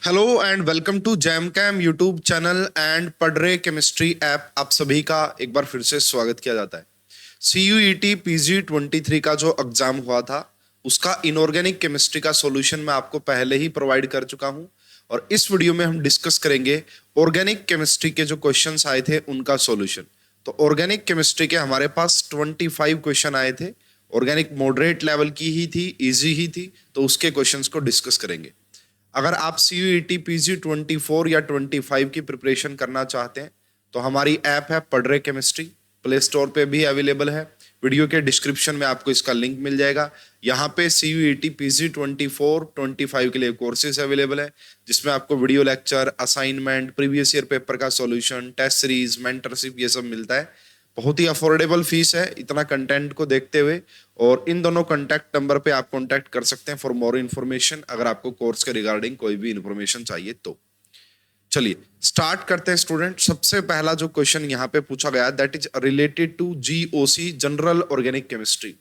Hello and welcome to Jam Cam YouTube channel and पढ़रे chemistry app. आप सभी का एक बार फिर से स्वागत किया जाता है। CUET PG 23 का जो एग्जाम हुआ था उसका इनऑर्गेनिक केमिस्ट्री का सॉल्यूशन मैं आपको पहले ही प्रोवाइड कर चुका हूं और इस वीडियो में हम डिस्कस करेंगे ऑर्गेनिक केमिस्ट्री के जो क्वेश्चंस आए थे उनका सॉल्यूशन। तो ऑर्गेनिक केमिस्ट्री के हमारे पास 25 क्वेश्चन आए थे। ऑर्गेनिक मॉडरेट लेवल की ही थी, इजी ही थी, तो उसके क्वेश्चंस को डिस्कस करेंगे। अगर आप CUET PG 24 या 25 की प्रिपरेशन करना चाहते हैं तो हमारी ऐप है पढ़रे केमिस्ट्री, प्ले स्टोर पे भी अवेलेबल है। वीडियो के डिस्क्रिप्शन में आपको इसका लिंक मिल जाएगा। यहाँ पे CUET PG 24-25 के लिए कोर्सेज अवेलेबल है जिसमें आपको video lecture, assignment, previous year paper का सॉल्यूशन, टेस्ट सीरीज, मेंटरशिप, ये सब मिलता है। बहुत ही अफोर्डेबल फीस है इतना कंटेंट को देखते हुए, और इन दोनों कॉन्टैक्ट नंबर पे आप कॉन्टैक्ट कर सकते हैं फॉर मोर इन्फॉर्मेशन अगर आपको कोर्स के रिगार्डिंग कोई भी इन्फॉर्मेशन चाहिए तो। चलिए स्टार्ट करते हैं स्टूडेंट। सबसे पहला जो क्वेश्चन यहाँ पे पूछा गया that is related to GOC, general organic chemistry.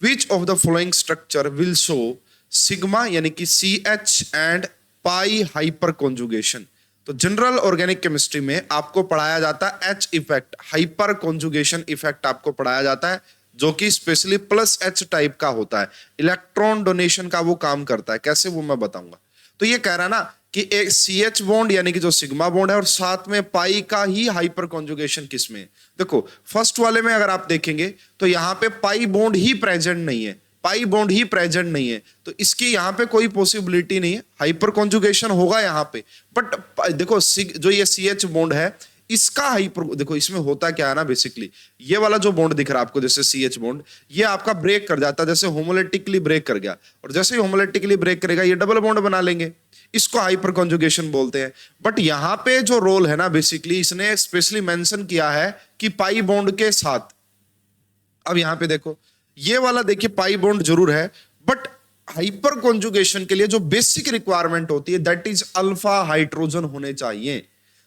Which of the following structure will show sigma यानी कि CH and pi hyperconjugation. तो जनरल ऑर्गेनिक केमिस्ट्री में आपको पढ़ाया जाता है H effect, hyperconjugation effect आपको पढ़ाया जाता है, जो कि स्पेशली +H टाइप का होता है। इलेक्ट्रॉन डोनेशन का वो काम करता है। कैसे वो मैं बताऊंगा। तो ये कह रहा है ना कि एक CH बॉन्ड यानी कि जो सिग्मा बॉन्ड है और साथ में पाई का ही हाइपर कॉन्जुगेशन किस में है। देखो फर्स्ट वाले में अगर आप देखेंगे तो यहाँ पे पाई बॉन्ड ही प्रेजेंट नहीं है, पाई बॉन्ड ही प्रेजेंट नहीं है, तो इसकी यहाँ पे कोई पॉसिबिलिटी नहीं है। हाइपर कॉन्जुगेशन होगा यहाँ पे, बट देखो जो ये CH बॉन्ड है इसका हाइपर, देखो इसमें होता क्या है ना, बेसिकली ये वाला जो बॉन्ड दिख रहा है आपको जैसे CH बॉन्ड, ये आपका ब्रेक कर जाता है, जैसे होमोलेटिकली ब्रेक कर गया, और जैसे ही होमोलेटिकली ब्रेक करेगा ये डबल बॉन्ड बना लेंगे, इसको हाइपर कॉन्जुगेशन बोलते हैं। बट यहाँ पे जो रोल है ना, बेसिकली इसने स्पेशली मेंशन किया है कि पाई बॉन्ड के साथ। अब यहाँ पे देखो ये वाला देखिए पाई बॉन्ड जरूर है, बट हाइपर कॉन्जुगेशन के लिए जो बेसिक रिक्वायरमेंट होती है दैट इज अल्फा हाइड्रोजन होने चाहिए।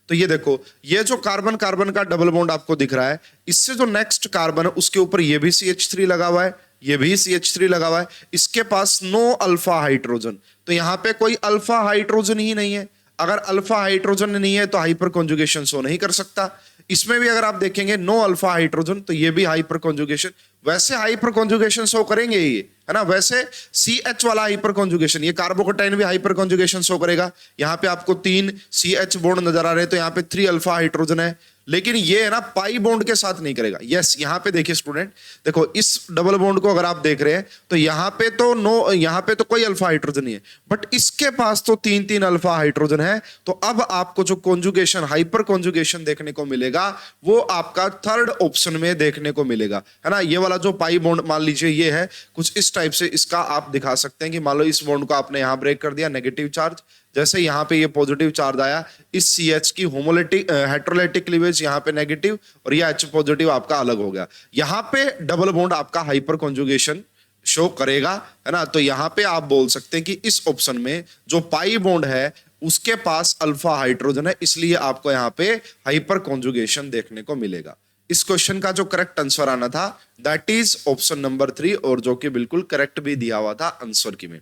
तो ये देखो ये जो कार्बन कार्बन का डबल बॉन्ड आपको दिख रहा है, इससे जो नेक्स्ट कार्बन है उसके ऊपर ये भी CH3 लगा हुआ है, ये भी CH3 लगा हुआ है, इसके पास नो अल्फा हाइड्रोजन। तो यहां पे कोई अल्फा हाइड्रोजन ही नहीं है। अगर अल्फा हाइड्रोजन नहीं है तो हाइपर कॉन्जुगेशन शो नहीं कर सकता। इसमें भी अगर आप देखेंगे नो अल्फा हाइड्रोजन, तो ये भी हाइपर कॉन्जुगेशन, वैसे हाइपर कॉन्जुगेशन शो करेंगे ये, है ना। वैसे CH वाला हाइपर कॉन्जुगेशन, ये कार्बोकेटाइन भी हाइपर कॉन्जुगेशन शो करेगा। यहाँ पे आपको 3 CH बॉन्ड नजर आ रहे हैं, तो यहाँ पे 3 अल्फा हाइड्रोजन है, लेकिन ये है ना पाई बॉन्ड के साथ नहीं करेगा। यस यहाँ पे देखिए स्टूडेंट, देखो इस डबल बॉन्ड को अगर आप देख रहे हैं तो यहाँ पे तो नो, यहाँ पे तो कोई अल्फा हाइड्रोजन नहीं है, बट इसके पास तो 3 अल्फा हाइड्रोजन है। तो अब आपको जो कॉन्जुगेशन, हाइपर कॉन्जुगेशन देखने को मिलेगा वो आपका थर्ड ऑप्शन में देखने को मिलेगा, है ना। ये वाला जो पाई बॉन्ड मान लीजिए ये है, कुछ इस टाइप से इसका आप दिखा सकते हैं कि मान लो इस बॉन्ड को आपने यहां ब्रेक कर दिया, नेगेटिव चार्ज, जैसे यहाँ पे ये पॉजिटिव चार्ज आया, इस CH की होमोलेटिक हेटेरोलेटिक क्लीवेज यहाँ पे नेगेटिव और ये H पॉजिटिव आपका अलग हो गया। यहाँ पे डबल बॉन्ड आपका हाइपर कॉन्जुगेशन शो करेगा, है ना। तो यहाँ पे आप बोल सकते हैं कि इस ऑप्शन में जो पाई बॉन्ड है उसके पास अल्फा हाइड्रोजन है, इसलिए आपको यहाँ पे हाइपर कॉन्जुगेशन देखने को मिलेगा। इस क्वेश्चन का जो करेक्ट आंसर आना था दैट इज ऑप्शन नंबर 3, और जो कि बिल्कुल करेक्ट भी दिया हुआ था आंसर की में।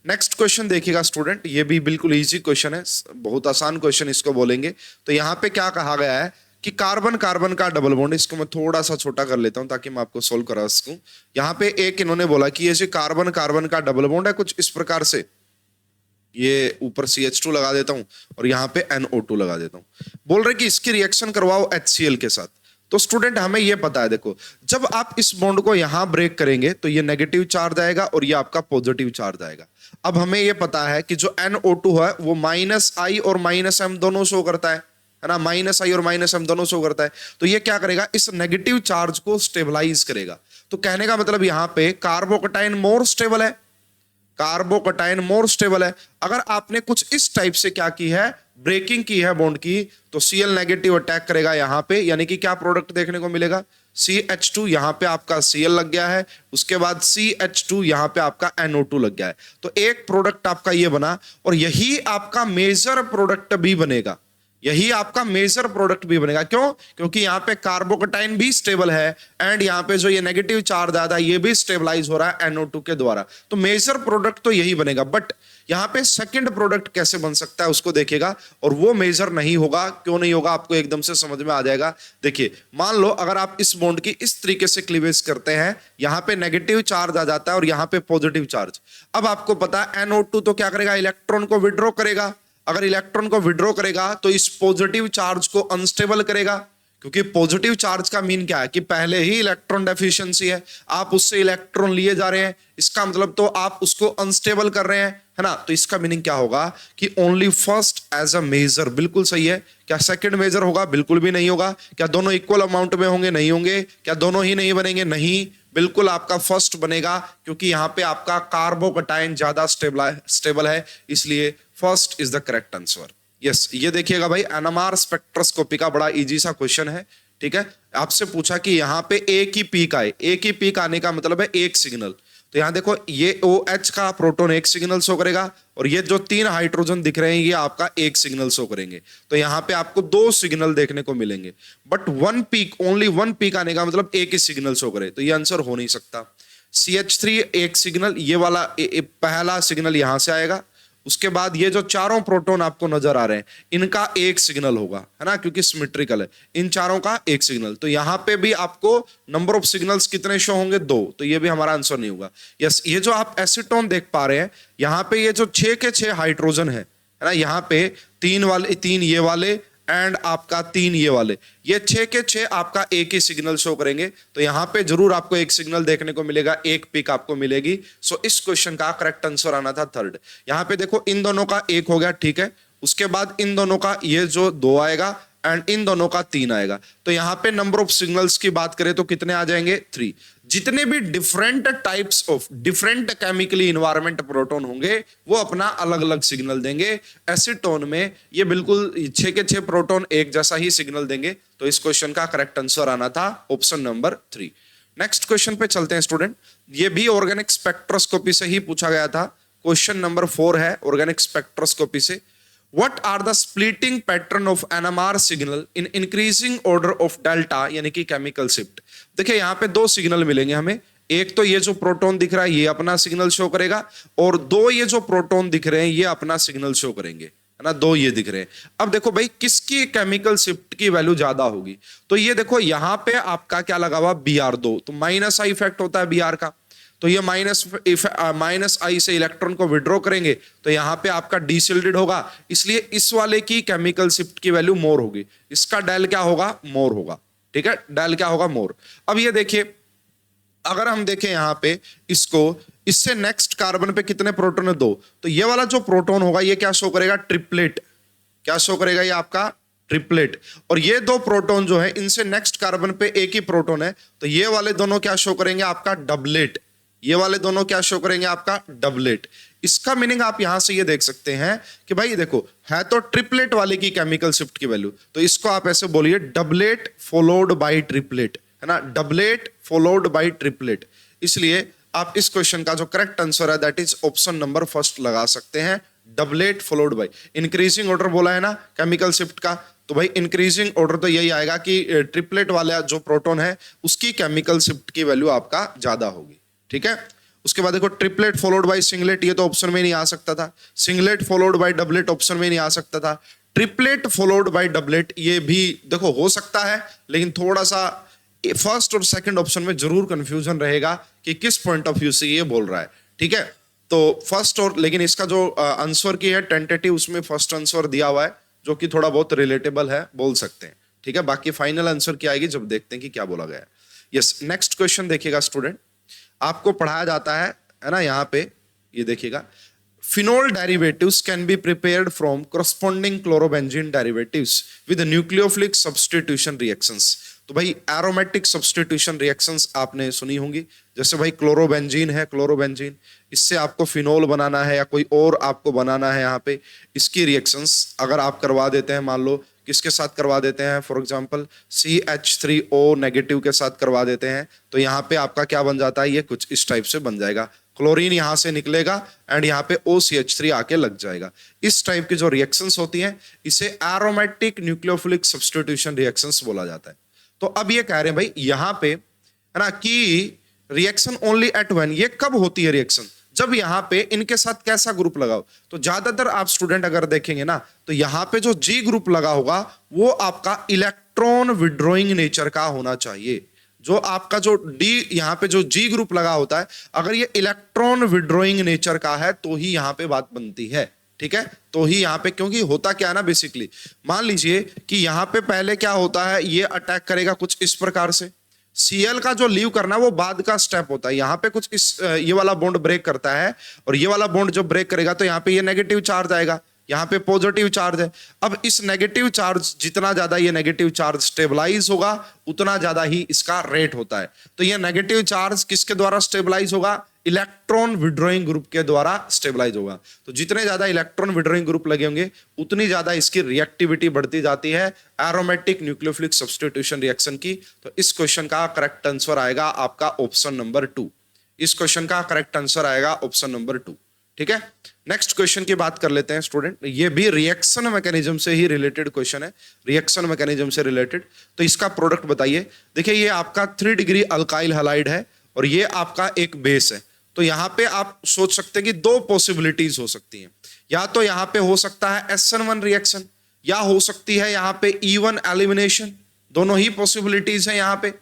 नेक्स्ट क्वेश्चन देखिएगा स्टूडेंट, ये भी बिल्कुल इजी क्वेश्चन है, बहुत आसान क्वेश्चन इसको बोलेंगे। तो यहाँ पे क्या कहा गया है कि कार्बन कार्बन का डबल बॉन्ड, इसको मैं थोड़ा सा छोटा कर लेता हूं ताकि मैं आपको सोल्व करा सकूं। यहाँ पे एक इन्होंने बोला कि ये जो कार्बन कार्बन का डबल बॉन्ड है कुछ इस प्रकार से, ये ऊपर CH2 लगा देता हूं और यहाँ पे NO2 लगा देता हूं। बोल रहे कि इसकी रिएक्शन करवाओ HCl के साथ। तो स्टूडेंट हमें ये पता है, देखो जब आप इस बॉन्ड को यहां ब्रेक करेंगे तो ये नेगेटिव चार्ज आएगा और ये आपका पॉजिटिव चार्ज आएगा। अब हमें ये पता है कि जो NO2 है वो -I और -M दोनों शो करता है ना, -I और -M दोनों शो करता है। तो ये क्या करेगा, इस नेगेटिव चार्ज को स्टेबलाइज करेगा। तो कहने का मतलब यहां पे कार्बोकेटाइन मोर स्टेबल है, कार्बोकेटाइन मोर स्टेबल है। अगर आपने कुछ इस टाइप से क्या की है, ब्रेकिंग की है बॉन्ड की, तो Cl नेगेटिव अटैक करेगा यहां पे, यानी कि क्या प्रोडक्ट देखने को मिलेगा, CH2 यहां पे आपका Cl लग गया है, उसके बाद CH2 यहां पे आपका NO2 लग गया है। तो एक प्रोडक्ट आपका ये बना, और यही आपका मेजर प्रोडक्ट भी बनेगा, यही आपका मेजर प्रोडक्ट भी बनेगा। क्यों? क्योंकि यहाँ पे कार्बोकेटाइन भी स्टेबल है एंड यहाँ पे जो ये नेगेटिव चार्ज आता है ये भी स्टेबलाइज हो रहा है NO2 के द्वारा। तो मेजर प्रोडक्ट तो यही बनेगा। बट यहाँ पे सेकंड प्रोडक्ट कैसे बन सकता है उसको देखेगा, और वो मेजर नहीं होगा। क्यों नहीं होगा आपको एकदम से समझ में आ जाएगा। देखिए, मान लो अगर आप इस बॉन्ड की इस तरीके से क्लीवेज करते हैं, यहाँ पे नेगेटिव चार्ज आ जाता है और यहाँ पे पॉजिटिव चार्ज। अब आपको पता है NO2 तो क्या करेगा, इलेक्ट्रॉन को विड्रॉ करेगा। अगर इलेक्ट्रॉन को विड्रॉ करेगा तो इस पॉजिटिव चार्ज को अनस्टेबल करेगा, क्योंकि पॉजिटिव चार्ज का मीन क्या है कि पहले ही इलेक्ट्रॉन डेफिशिएंसी है, आप उससे इलेक्ट्रॉन लिए जा रहे हैं, इसका मतलब तो आप उसको अनस्टेबल कर रहे हैं, है ना। तो इसका मीनिंग क्या होगा कि only first as a major. बिल्कुल सही है। क्या सेकंड मेजर होगा? बिल्कुल भी नहीं होगा। क्या दोनों इक्वल अमाउंट में होंगे? नहीं होंगे। क्या दोनों ही नहीं बनेंगे? नहीं, बिल्कुल आपका फर्स्ट बनेगा, क्योंकि यहां पे आपका कार्बोकटायन ज्यादा स्टेबल है, इसलिए first is the correct answer. Yes, ये देखिएगा भाई, एनएमआर स्पेक्ट्रोस्कोपी का बड़ा इजी सा क्वेश्चन है। ठीक है, आपसे पूछा कि यहाँ पे एक ही पीक आए। एक ही पीक आने का मतलब है एक सिग्नल। तो यहाँ देखो, ये OH का प्रोटॉन एक सिग्नल शो करेगा, और ये जो 3 हाइड्रोजन दिख रहे हैं ये आपका एक सिग्नल शो करेंगे। तो यहाँ पे आपको 2 सिग्नल देखने को मिलेंगे, but one peak, only one peak आने का मतलब एक ही सिग्नल शो करे, तो ये आंसर हो नहीं सकता। CH3 एक सिग्नल, ये वाला पहला सिग्नल यहां से आएगा। उसके बाद ये जो चारों प्रोटॉन आपको नजर आ रहे हैं इनका एक सिग्नल होगा, है ना, क्योंकि सिमेट्रिकल है। इन चारों का एक सिग्नल। तो यहां पे भी आपको नंबर ऑफ सिग्नल्स कितने शो होंगे? 2। तो ये भी हमारा आंसर नहीं होगा। यस, ये जो आप एसीटोन देख पा रहे हैं, यहां पे ये जो 6 के 6 हाइड्रोजन है ना, यहां पे 3 ये वाले एंड आपका 3 ये वाले, ये 6 के 6 आपका एक ही सिग्नल शो करेंगे। तो यहां पे जरूर आपको एक सिग्नल देखने को मिलेगा, एक पिक आपको मिलेगी। सो इस क्वेश्चन का करेक्ट आंसर आना था थर्ड। यहां पे देखो, इन दोनों का एक हो गया, ठीक है। उसके बाद इन दोनों का ये जो 2 आएगा एंड इन दोनों का 3 आएगा। तो यहां पे नंबर ऑफ सिग्नल्स की बात करें तो कितने आ जाएंगे? 3। जितने भी different types of different chemically environment proton होंगे वो अपना अलग अलग सिग्नल देंगे। एसीटोन में ये बिल्कुल 6 के 6 प्रोटॉन एक जैसा ही सिग्नल देंगे। तो इस क्वेश्चन का करेक्ट आंसर आना था ऑप्शन नंबर 3। नेक्स्ट क्वेश्चन पे चलते हैं स्टूडेंट। ये भी ऑर्गेनिक स्पेक्ट्रोस्कोपी से ही पूछा गया था। क्वेश्चन नंबर 4 है ऑर्गेनिक स्पेक्ट्रोस्कोपी से। What are the splitting pattern of NMR signal in increasing order of delta, यानी कि केमिकल शिफ्ट। देखिए, यहाँ पे 2 सिग्नल मिलेंगे हमें। एक तो ये जो प्रोटॉन दिख रहा है ये अपना सिग्नल शो करेगा, और 2 ये जो प्रोटॉन दिख रहे हैं ये अपना सिग्नल शो करेंगे, है ना। 2 ये दिख रहे हैं। अब देखो भाई, किसकी केमिकल शिफ्ट की वैल्यू ज्यादा होगी? तो ये देखो, यहाँ पे आपका क्या लगा हुआ? Br2। तो माइनस आई इफेक्ट होता है Br का। तो ये माइनस आई से इलेक्ट्रॉन को विड्रॉ करेंगे, तो यहां पे आपका डीसिल्डेड होगा, इसलिए इस वाले की केमिकल शिफ्ट की वैल्यू मोर होगी। इसका डेल क्या होगा? मोर होगा। ठीक है, डेल क्या होगा? मोर। अब ये देखिए, अगर हम देखें यहां पे इसको, इससे नेक्स्ट कार्बन पे कितने प्रोटॉन है? 2। तो ये वाला जो प्रोटॉन होगा ये क्या शो करेगा? ट्रिपलेट। क्या शो करेगा? ये आपका ट्रिपलेट। और ये 2 प्रोटॉन जो है इनसे नेक्स्ट कार्बन पे एक ही प्रोटॉन है, तो ये वाले दोनों क्या शो करेंगे? आपका डबलेट। ये वाले दोनों क्या शो करेंगे? आपका डबलेट। इसका मीनिंग आप यहां से ये देख सकते हैं कि भाई देखो, है तो ट्रिपलेट वाले की केमिकल शिफ्ट की वैल्यू, तो इसको आप ऐसे बोलिए डबलेट फॉलोड बाय ट्रिपलेट, है ना, डबलेट फॉलोड बाय ट्रिपलेट। इसलिए आप इस क्वेश्चन का जो करेक्ट आंसर है that is option number first लगा सकते हैं, doublet followed by. Increasing order बोला है ना केमिकल शिफ्ट का, तो भाई इंक्रीजिंग ऑर्डर तो यही आएगा कि ट्रिपलेट वाला जो प्रोटॉन है उसकी केमिकल शिफ्ट की वैल्यू आपका ज्यादा होगी। ठीक है, उसके बाद देखो, ट्रिपलेट फॉलोड बाय सिंगलेट, ये तो ऑप्शन में नहीं आ सकता था। Singlet followed by doublet option में नहीं आ सकता था। ट्रिपलेट फॉलोड बाय डबलेट ये भी देखो हो सकता है, लेकिन थोड़ा सा फर्स्ट और सेकंड ऑप्शन में जरूर कंफ्यूजन रहेगा कि किस पॉइंट ऑफ व्यू से ये बोल रहा है। ठीक है, तो फर्स्ट और, लेकिन इसका जो आंसर की है टेंटेटिव, उसमें फर्स्ट आंसर दिया हुआ है जो कि थोड़ा बहुत रिलेटेबल है, बोल सकते हैं। ठीक है, बाकी फाइनल आंसर क्या आएगी जब देखते हैं कि क्या बोला गया है। यस, नेक्स्ट क्वेश्चन देखिएगा स्टूडेंट। आपको पढ़ाया जाता है ना, यहाँ पे ये देखिएगा, phenol derivatives can be prepared from corresponding chlorobenzene derivatives with nucleophilic substitution reactions. तो भाई एरोमेटिक सब्स्टिट्यूशन रिएक्शंस आपने सुनी होंगी, जैसे भाई क्लोरोबेंजीन है, क्लोरोबेंजीन, इससे आपको फिनोल बनाना है या कोई और आपको बनाना है, यहाँ पे इसकी रिएक्शंस अगर आप करवा देते हैं, मान लो किसके साथ करवा देते हैं, फॉर एग्जांपल CH3O नेगेटिव के साथ करवा देते हैं, तो यहाँ पे आपका क्या बन जाता है? ये कुछ इस टाइप से बन जाएगा। क्लोरीन यहाँ से निकलेगा एंड यहाँ पे OCH3 आके लग जाएगा। इस टाइप की जो रिएक्शंस होती हैं इसे एरोमेटिक न्यूक्लियोफिलिक सब्स्टिट्यूशन रिएक्शंस बोला जाता है। तो अब ये कह रहे हैं भाई यहाँ पे, है ना, कि रिएक्शन ओनली एट व्हेन, ये कब होती है रिएक्शन? जब यहाँ पे इनके साथ कैसा ग्रुप लगाओ, तो ज्यादातर आप स्टूडेंट अगर देखेंगे ना, तो यहाँ पे जो जी ग्रुप लगा होगा वो आपका इलेक्ट्रॉन विड्रॉइंग नेचर का होना चाहिए। जो आपका जो डी यहाँ पे जो जी ग्रुप लगा होता है, अगर ये इलेक्ट्रॉन विड्रॉइंग नेचर का है तो ही यहाँ पे बात बनती है, ठीक है। तो ही यहाँ पे, क्योंकि होता क्या है ना, बेसिकली मान लीजिए कि यहाँ पे पहले क्या होता है, ये अटैक करेगा कुछ इस प्रकार से, Cl का जो लीव करना वो बाद का स्टेप होता है। यहाँ पे कुछ इस ये वाला बॉन्ड ब्रेक करता है, और ये वाला बॉन्ड जब ब्रेक करेगा तो यहाँ पे ये नेगेटिव चार्ज आएगा, यहाँ पे पॉजिटिव चार्ज है। अब इस नेगेटिव चार्ज, जितना ज्यादा ये नेगेटिव चार्ज स्टेबलाइज होगा उतना ज्यादा ही इसका रेट होता है। तो ये नेगेटिव चार्ज किसके द्वारा स्टेबलाइज होगा, इलेक्ट्रॉन विड्रॉइंग ग्रुप के द्वारा स्टेबलाइज होगा। तो जितने ज्यादा इलेक्ट्रॉन विड्रॉइंग ग्रुप लगे होंगे उतनी ज्यादा इसकी रिएक्टिविटी बढ़ती जाती है एरोमेटिक न्यूक्लियोफिलिक सब्स्टिट्यूशन रिएक्शन की। तो इस क्वेश्चन का करेक्ट आंसर आएगा आपका ऑप्शन नंबर 2। इस क्वेश्चन का करेक्ट आंसर आएगा ऑप्शन नंबर 2, ठीक है। नेक्स्ट क्वेश्चन की बात कर लेते हैं स्टूडेंट। ये भी रिएक्शन मैकेनिज्म से ही रिलेटेड क्वेश्चन है, रिएक्शन मैकेनिज्म से रिलेटेड। तो इसका प्रोडक्ट बताइए। देखिए ये आपका 3 डिग्री अल्काइल हैलाइड है और ये आपका एक बेस है। तो यहां पे आप सोच सकते हैं कि 2 पॉसिबिलिटीज हो सकती हैं। या तो यहां पे हो सकता है SN1 रिएक्शन, या हो सकती है यहां पे E1 एलिमिनेशन। दोनों ही पॉसिबिलिटीज हैं यहां पे।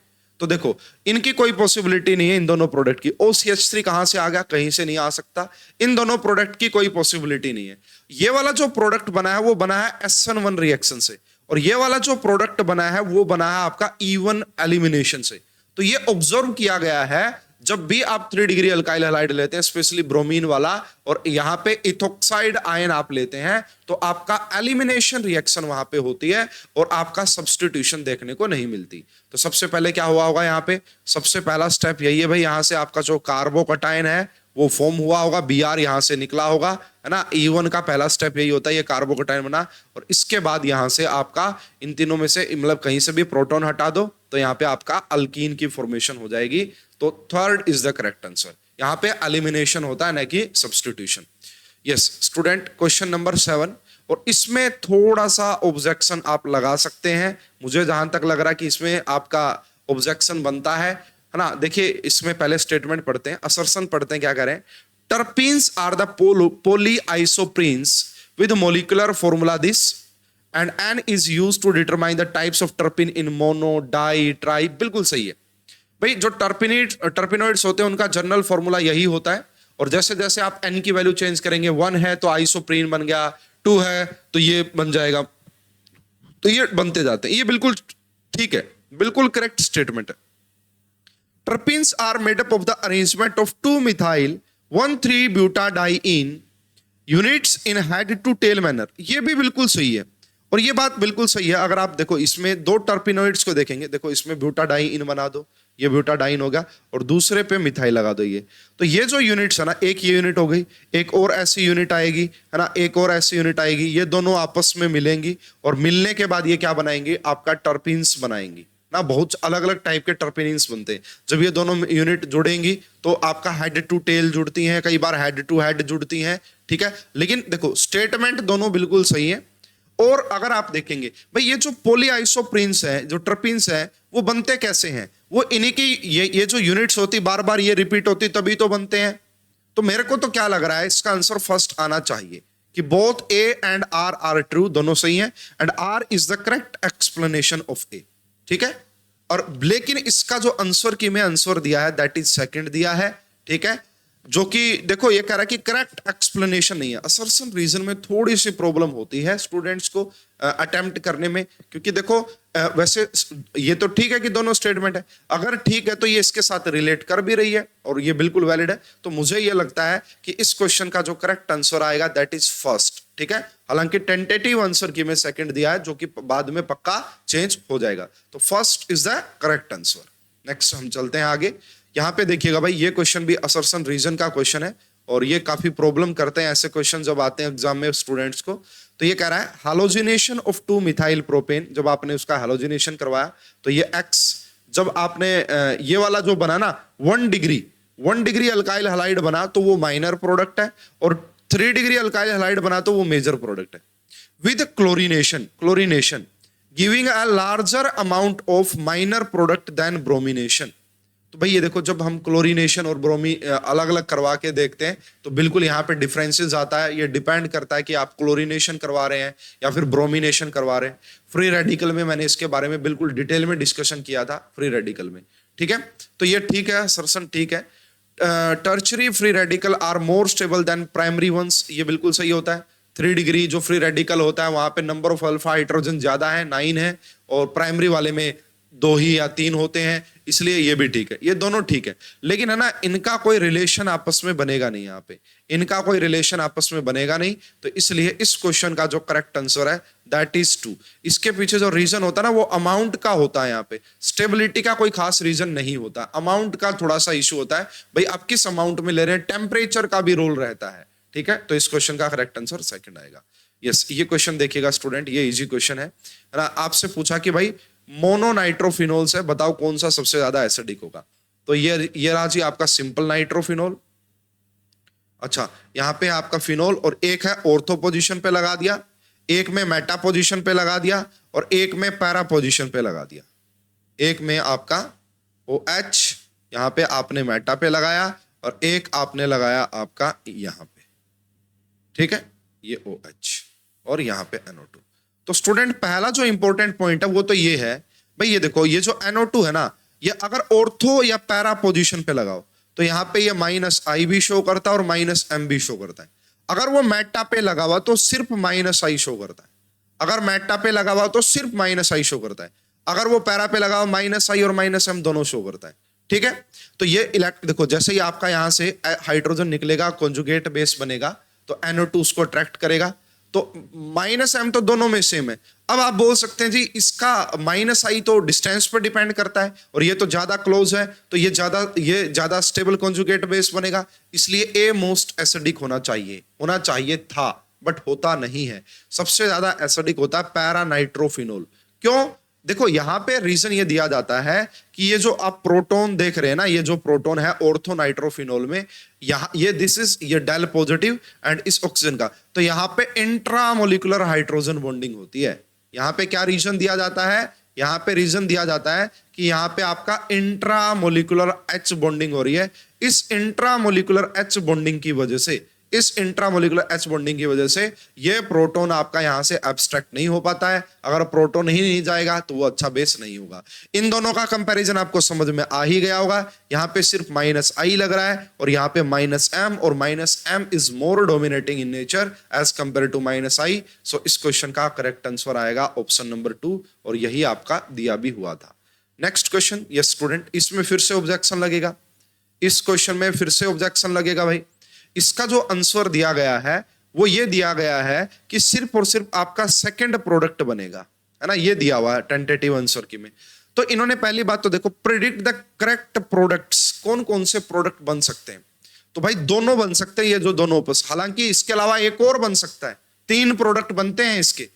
तो देखो इनकी कोई पॉसिबिलिटी नहीं है इन दोनों प्रोडक्ट की। OCH3 कहां से आ गया, कहीं से नहीं आ सकता। इन दोनों प्रोडक्ट की कोई पॉसिबिलिटी नहीं है। ये वाला जो प्रोडक्ट बना है वो बना है SN1 रिएक्शन से, और ये वाला जो प्रोडक्ट बना है वो बना है आपका E1 एलिमिनेशन से। तो ये ऑब्जर्व किया गया है जब भी आप 3 डिग्री अल्काइल हैलाइड लेते हैं, स्पेशली ब्रोमीन वाला, और यहां पे इथोक्साइड आयन आप लेते हैं, तो आपका एलिमिनेशन रिएक्शन वहां पे होती है और आपका सब्स्टिट्यूशन देखने को नहीं मिलती। तो सबसे पहले क्या हुआ होगा यहाँ पे, सबसे पहला स्टेप यही है भाई, यहां से आपका जो कार्बोकटायन है वो फॉर्म हुआ होगा, Br यहां से निकला होगा, है ना। E1 का पहला स्टेप यही होता है, ये कार्बोकटायन बना, और इसके बाद यहां से आपका इन तीनों में से मतलब कहीं से भी प्रोटॉन हटा दो तो यहाँ पे आपका अल्कीन की फॉर्मेशन हो जाएगी। तो third is the correct answer. यहाँ पे एलिमिनेशन होता है ना कि substitution. Yes student, question number 7, और इसमें थोड़ा सा ऑब्जेक्शन आप लगा सकते हैं। मुझे जहां तक लग रहा है कि इसमें आपका ऑब्जेक्शन बनता है ना। देखिए इसमें पहले स्टेटमेंट पढ़ते हैं, असर्शन पढ़ते हैं, क्या करें। Terpenes are the polyisoprenes with molecular formula this and N is used to determine the types of terpene in mono, di, tri। बिल्कुल सही है भाई। जो टर्पिनोइड्स होते हैं उनका जनरल फॉर्मूला यही होता है, और जैसे जैसे आप N की वैल्यू चेंज करेंगे, 1 है तो आइसोप्रीन बन गया, 2 है तो ये बन जाएगा, तो ये बनते जाते हैं। ये बिल्कुल ठीक है, बिल्कुल करेक्ट स्टेटमेंट है। Terpenes are made up of the arrangement of 2-methyl 1,3-butadiene units in head to tail manner। ये भी बिल्कुल सही है, और ये बात बिल्कुल सही है। अगर आप देखो इसमें 2 टर्पिनोइड्स को देखेंगे, देखो इसमें ब्यूटाडाइन बना दो, ये ब्यूटाडाइन हो गया, और दूसरे पे मिथाइल लगा दो। ये तो ये जो यूनिट्स है ना, एक ये यूनिट हो गई, एक और ऐसी यूनिट आएगी, है ना, एक और ऐसी यूनिट आएगी, ये दोनों आपस में मिलेंगी, और मिलने के बाद ये क्या बनाएंगे, आपका टर्पीन्स बनाएंगी ना। बहुत अलग अलग टाइप के टर्पेनिन्स बनते हैं। जब ये दोनों यूनिट जुड़ेंगी तो आपका हेड टू टेल जुड़ती हैं, कई बार हेड टू हेड जुड़ती हैं, ठीक है। लेकिन देखो स्टेटमेंट दोनों बिल्कुल सही है। और अगर आप देखेंगे भाई ये जो पोलीआइसोप्रीन्स है, जो टर्पीन्स है, वो बनते कैसे हैं, वो इन्हीं की ये जो यूनिट्स होती बार बार ये रिपीट होती तभी तो बनते हैं। तो मेरे को तो क्या लग रहा है, इसका आंसर फर्स्ट आना चाहिए कि both A and R R true, दोनों सही है, and R is the correct explanation of A, ठीक है। और लेकिन इसका जो आंसर की मैं आंसर दिया है दैट इज सेकंड दिया है, ठीक है, जो कि देखो ये कह रहा है कि करेक्ट एक्सप्लेनेशन नहीं है। असर्शन रीजन में थोड़ी सी प्रॉब्लम होती है स्टूडेंट्स को अटेम्प्ट करने में, क्योंकि देखो वैसे ये तो ठीक है कि दोनों स्टेटमेंट है, अगर ठीक है तो ये इसके साथ रिलेट कर भी रही है और ये बिल्कुल वैलिड है। तो मुझे ये लगता है कि इस क्वेश्चन का जो करेक्ट आंसर आएगा दैट इज फर्स्ट, ठीक है। हालांकि टेंटेटिव आंसर की मैं सेकंड दिया है, जो कि बाद में पक्का चेंज हो जाएगा। तो first is the correct answer. Next हम चलते हैं आगे। यहाँ पे देखिएगा भाई, ये क्वेश्चन भी असर्शन रीजन का क्वेश्चन है, और ये काफी प्रॉब्लम करते हैं ऐसे क्वेश्चन जब आते हैं एग्जाम में स्टूडेंट्स को। तो ये कह रहा है हालोजिनेशन ऑफ 2-मिथाइल प्रोपेन, जब आपने उसका हालोजिनेशन करवाया तो ये X, जब आपने ये वाला जो बना ना 1 डिग्री अल्काइल हैलाइड बना तो वो माइनर प्रोडक्ट है, और 3 डिग्री अल्काइल हैलाइड बना तो वो मेजर प्रोडक्ट है। With chlorination giving a larger amount of minor product than bromination. तो भाई ये देखो, जब हम क्लोरीनेशन और ब्रोमी अलग अलग करवा के देखते हैं तो बिल्कुल यहाँ पे डिफरेंसेस आता है। ये डिपेंड करता है कि आप क्लोरीनेशन करवा रहे हैं या फिर ब्रोमिनेशन करवा रहे हैं। फ्री रेडिकल में मैंने इसके बारे में बिल्कुल डिटेल में डिस्कशन किया था, फ्री रेडिकल में। ठीक है, तो ये ठीक है सरसन, ठीक है। Tertiary free radical are more stable than primary ones, ये बिल्कुल सही होता है। 3 डिग्री जो फ्री रेडिकल होता है वहां पे नंबर ऑफ अल्फा हाइड्रोजन ज्यादा है, 9 है, और प्राइमरी वाले में 2 ही या 3 होते हैं, इसलिए ये भी ठीक है, ये दोनों ठीक है। लेकिन है ना, इनका कोई रिलेशन आपस में बनेगा नहीं, यहाँ पे इनका कोई रिलेशन आपस में बनेगा नहीं, तो इसलिए इस क्वेश्चन का जो करेक्ट आंसर है दैट इज 2। इसके पीछे जो रीजन होता है ना वो अमाउंट का होता है। यहाँ पे स्टेबिलिटी का कोई खास रीजन नहीं होता, अमाउंट का थोड़ा सा इशू होता है। भाई आप किस अमाउंट में ले रहे हैं, टेम्परेचर का भी रोल रहता है। ठीक है, तो इस क्वेश्चन का करेक्ट आंसर सेकंड आएगा। यस, ये क्वेश्चन देखिएगा स्टूडेंट, ये इजी क्वेश्चन है ना। आपसे पूछा कि भाई मोनोनाइट्रोफिनोल से बताओ कौन सा सबसे ज्यादा एसिडिक होगा, तो ये रहा जी आपका सिंपल नाइट्रोफिनोल। अच्छा, यहां पे आपका फिनोल, और एक है ऑर्थो पोजीशन पे लगा दिया, एक में मेटा पोजीशन पे लगा दिया, और एक में पैरा पोजीशन पे लगा दिया। एक में आपका OH, यहां पे आपने मेटा पे लगाया, और एक आपने लगाया आपका यहां पे। ठीक है, ये OH और यहां पे NO2। तो स्टूडेंट पहला जो इंपॉर्टेंट पॉइंट है वो तो ये है, भाई ये देखो, ये जो NO2 है ना, ये अगर ऑर्थो या पैरा पोजीशन पे लगाओ तो यहां पे ये -I भी शो करता है और -M भी शो करता है। अगर वो मेटा पे लगा हुआ तो सिर्फ -I शो करता है, अगर मेटा पे लगा हुआ तो सिर्फ -I शो करता है, अगर वो पैरा पे लगा हुआ -I और -M दोनों शो करता है। ठीक है, तो ये देखो, जैसे ही आपका यहां से हाइड्रोजन निकलेगा, कॉन्जुगेट बेस बनेगा, तो NO2 उसको अट्रैक्ट करेगा, तो -M तो दोनों में सेम है। अब आप बोल सकते हैं जी इसका -I तो डिस्टेंस पर डिपेंड करता है, और ये तो ज्यादा क्लोज है, तो ये ज्यादा स्टेबल कॉन्जुगेट बेस बनेगा, इसलिए ए मोस्ट एसिडिक होना चाहिए था, बट होता नहीं है। सबसे ज्यादा एसिडिक होता है पैरा नाइट्रोफिनोल। क्यों? देखो यहां पे रीजन ये दिया जाता है कि ये जो आप प्रोटोन देख रहे हैं ना, ये जो प्रोटोन है ऑर्थो नाइट्रोफिनोल में, ये डेल पॉजिटिव एंड इस ऑक्सीजन का, तो यहां पे इंट्रामोलिकुलर हाइड्रोजन बॉन्डिंग होती है। यहां पे क्या रीजन दिया जाता है, यहां पे रीजन दिया जाता है कि यहां पे आपका इंट्रामोलिकुलर H बॉन्डिंग हो रही है। इस इंट्रामोलिकुलर H बॉन्डिंग की वजह से, इस इंट्रामोलिकुलर H बॉन्डिंग की वजह से ये प्रोटोन आपका यहां से एब्स्ट्रैक्ट नहीं हो पाता है। अगर प्रोटोन ही नहीं जाएगा तो वो अच्छा बेस नहीं होगा। इन दोनों का कंपैरिजन आपको समझ में आ ही गया होगा। यहां पे सिर्फ -I लग रहा है और यहां पे -M, और -M is more dominating in nature as compare to -I। So इस क्वेश्चन का करेक्ट आंसर आएगा ऑप्शन नंबर 2, और यही आपका दिया भी हुआ था। नेक्स्ट क्वेश्चन, यस स्टूडेंट, इसमें फिर से ऑब्जेक्शन लगेगा, इस क्वेश्चन में फिर से ऑब्जेक्शन लगेगा। भाई इसका जो आंसर दिया गया है वो ये दिया गया है कि सिर्फ और सिर्फ आपका सेकंड प्रोडक्ट बनेगा, है ना, ये दिया हुआ है टेंटेटिव आंसर की में। तो इन्होंने पहली बात तो देखो, प्रिडिक्ट द करेक्ट प्रोडक्ट्स, कौन कौन से प्रोडक्ट बन सकते हैं, तो भाई दोनों बन सकते हैं, ये जो दोनों ऑपोजिट, हालांकि इसके अलावा एक और बन सकता है, 3 प्रोडक्ट बनते हैं इसके।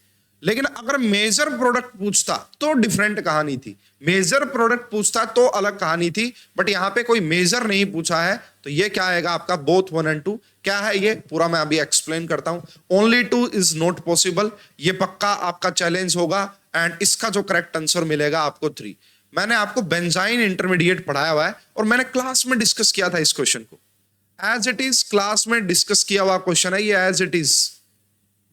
लेकिन अगर मेजर प्रोडक्ट पूछता तो डिफरेंट कहानी थी, मेजर प्रोडक्ट पूछता तो अलग कहानी थी, बट यहां पे कोई मेजर नहीं पूछा है, तो ये क्या आएगा आपका बोथ 1 and 2। क्या है ये पूरा मैं अभी एक्सप्लेन करता हूं। ओनली 2 इज नॉट पॉसिबल, ये पक्का आपका चैलेंज होगा, एंड इसका जो करेक्ट आंसर मिलेगा आपको 3। मैंने आपको बेंजाइन इंटरमीडिएट पढ़ाया हुआ है और मैंने क्लास में डिस्कस किया था इस क्वेश्चन को, एज इट इज क्लास में डिस्कस किया हुआ क्वेश्चन है ये, एज इट इज,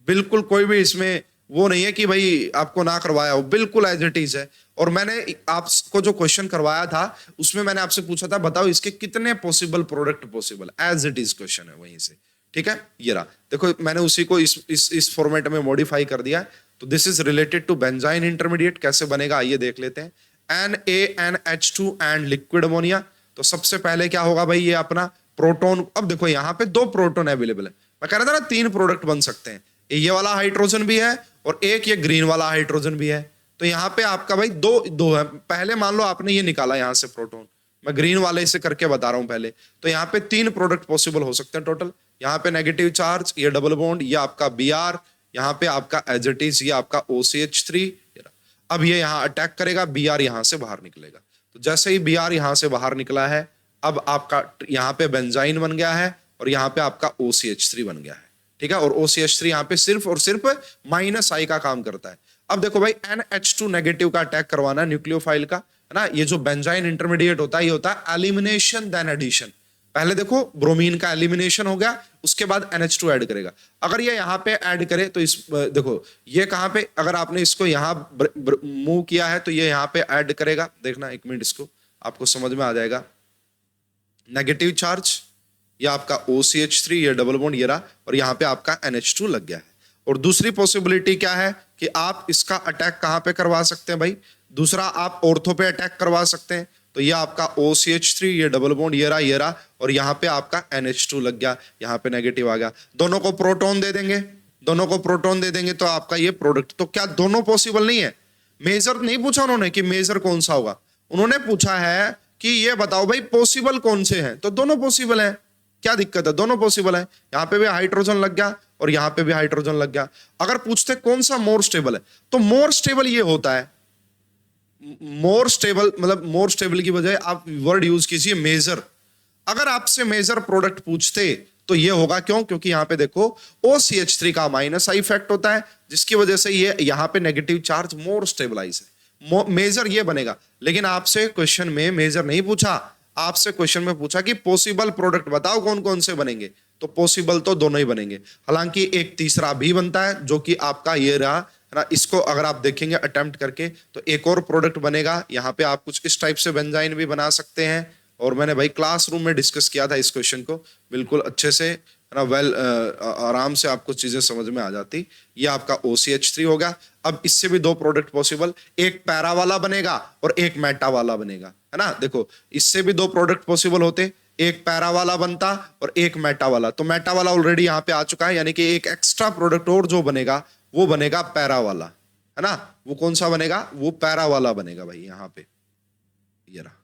बिल्कुल कोई भी इसमें वो नहीं है कि भाई आपको ना करवाया हो, बिल्कुल एज इट इज है। और मैंने आपको जो क्वेश्चन करवाया था उसमें मैंने आपसे पूछा था बताओ इसके कितने possible product possible, as it is question है वहीं से। ठीक है, ये रहा, देखो मैंने उसी को इस फॉर्मेट में मॉडिफाई कर दिया। तो this is related to benzyne intermediate, कैसे बनेगा आइए देख लेते हैं। NaNH2 and liquid ammonia. तो सबसे पहले क्या होगा भाई, ये अपना प्रोटोन, अब देखो यहाँ पे 2 प्रोटोन अवेलेबल है, मैं कह रहा था ना 3 प्रोडक्ट बन सकते हैं, ये वाला हाइड्रोजन भी है और एक ये ग्रीन वाला हाइड्रोजन भी है। तो यहाँ पे आपका भाई दो है। पहले मान लो आपने ये निकाला यहाँ से प्रोटोन, मैं ग्रीन वाले से करके बता रहा हूं पहले। तो यहाँ पे 3 प्रोडक्ट पॉसिबल हो सकते हैं टोटल। यहाँ पे नेगेटिव चार्ज, ये डबल बॉन्ड, ये आपका Br, यहाँ पे आपका एज इट इज ये आपका OCH3। अब ये यहाँ अटैक करेगा, Br यहाँ से बाहर निकलेगा। तो जैसे ही Br यहाँ से बाहर निकला है, अब आपका यहाँ पे बेंजाइन बन गया है और यहाँ पे आपका OCH3 बन गया है। ठीक है, और OCH3 यहाँ पे सिर्फ और सिर्फ -I का काम करता है। अब देखो भाई NH2 नेगेटिव का अटैक करवाना है न्यूक्लियोफाइल का, है ना। ये जो बेंजाइन इंटरमीडिएट होता है ये होता है एलिमिनेशन देन एडिशन। पहले देखो ब्रोमीन का एलिमिनेशन हो गया, उसके बाद NH2 ऐड करेगा। अगर ये यहाँ पे ऐड करे तो इस देखो ये कहाँ पे, अगर आपने इसको यहाँ मूव किया है तो ये यहाँ पे ऐड करेगा। देखना एक मिनट, इसको आपको समझ में आ जाएगा। नेगेटिव चार्ज, ये आपका OCH3, ये डबल बॉन्ड ये रहा, और यहाँ पे आपका NH2 लग गया है। और दूसरी पॉसिबिलिटी क्या है कि आप इसका अटैक कहाँ पे करवा सकते हैं भाई, दूसरा आप ऑर्थो पे अटैक करवा सकते हैं। तो ये आपका OCH3, ये डबल बॉन्ड ये रहा, और यहाँ पे आपका NH2 लग गया, यहाँ पे नेगेटिव आ गया। दोनों को प्रोटॉन दे देंगे, दोनों को प्रोटॉन दे देंगे तो आपका ये प्रोडक्ट। तो क्या दोनों पॉसिबल नहीं है? मेजर नहीं पूछा उन्होंने कि मेजर कौन सा होगा, उन्होंने पूछा है कि ये बताओ भाई पॉसिबल कौन से हैं। तो दोनों पॉसिबल हैं, क्या दिक्कत है, दोनों पॉसिबल है। यहाँ पे भी हाइड्रोजन लग गया और यहाँ पे भी हाइड्रोजन लग गया। अगर पूछते कौन सा मोर स्टेबल है, तो मोर स्टेबल ये होता है, मोर स्टेबल मतलब मोर स्टेबल की बजाय आप वर्ड यूज कीजिए मेजर। अगर आपसे मेजर प्रोडक्ट पूछते तो ये होगा, क्यों? क्योंकि यहाँ पे देखो OCH3 का माइनस आई इफेक्ट होता है, जिसकी वजह से ये यहाँ पे नेगेटिव चार्ज मोर स्टेबलाइज है, मेजर ये बनेगा। लेकिन आपसे क्वेश्चन में मेजर नहीं पूछा, आपसे क्वेश्चन में पूछा कि पॉसिबल प्रोडक्ट बताओ कौन कौन से बनेंगे। तो पॉसिबल तो दोनों ही बनेंगे, हालांकि एक तीसरा भी बनता है जो कि आपका ये रहा है ना। इसको अगर आप देखेंगे अटेम्प्ट करके तो एक और प्रोडक्ट बनेगा। यहाँ पे आप कुछ इस टाइप से बेंजाइन भी बना सकते हैं, और मैंने भाई क्लासरूम में डिस्कस किया था इस क्वेश्चन को बिल्कुल अच्छे से, है ना। आराम से आपको चीजें समझ में आ जाती। ये आपका OCH3 हो गया। अब इससे भी दो प्रोडक्ट पॉसिबल, एक पैरा वाला बनेगा और एक मेटा वाला बनेगा, है ना। देखो इससे भी दो प्रोडक्ट पॉसिबल होते, एक पैरा वाला बनता और एक मेटा वाला। तो मेटा वाला ऑलरेडी यहाँ पे आ चुका है, यानी कि एक एक्स्ट्रा प्रोडक्ट और जो बनेगा वो बनेगा पैरा वाला, है ना। वो कौन सा बनेगा? वो पैरा वाला बनेगा भाई, यहाँ पे ये रहा।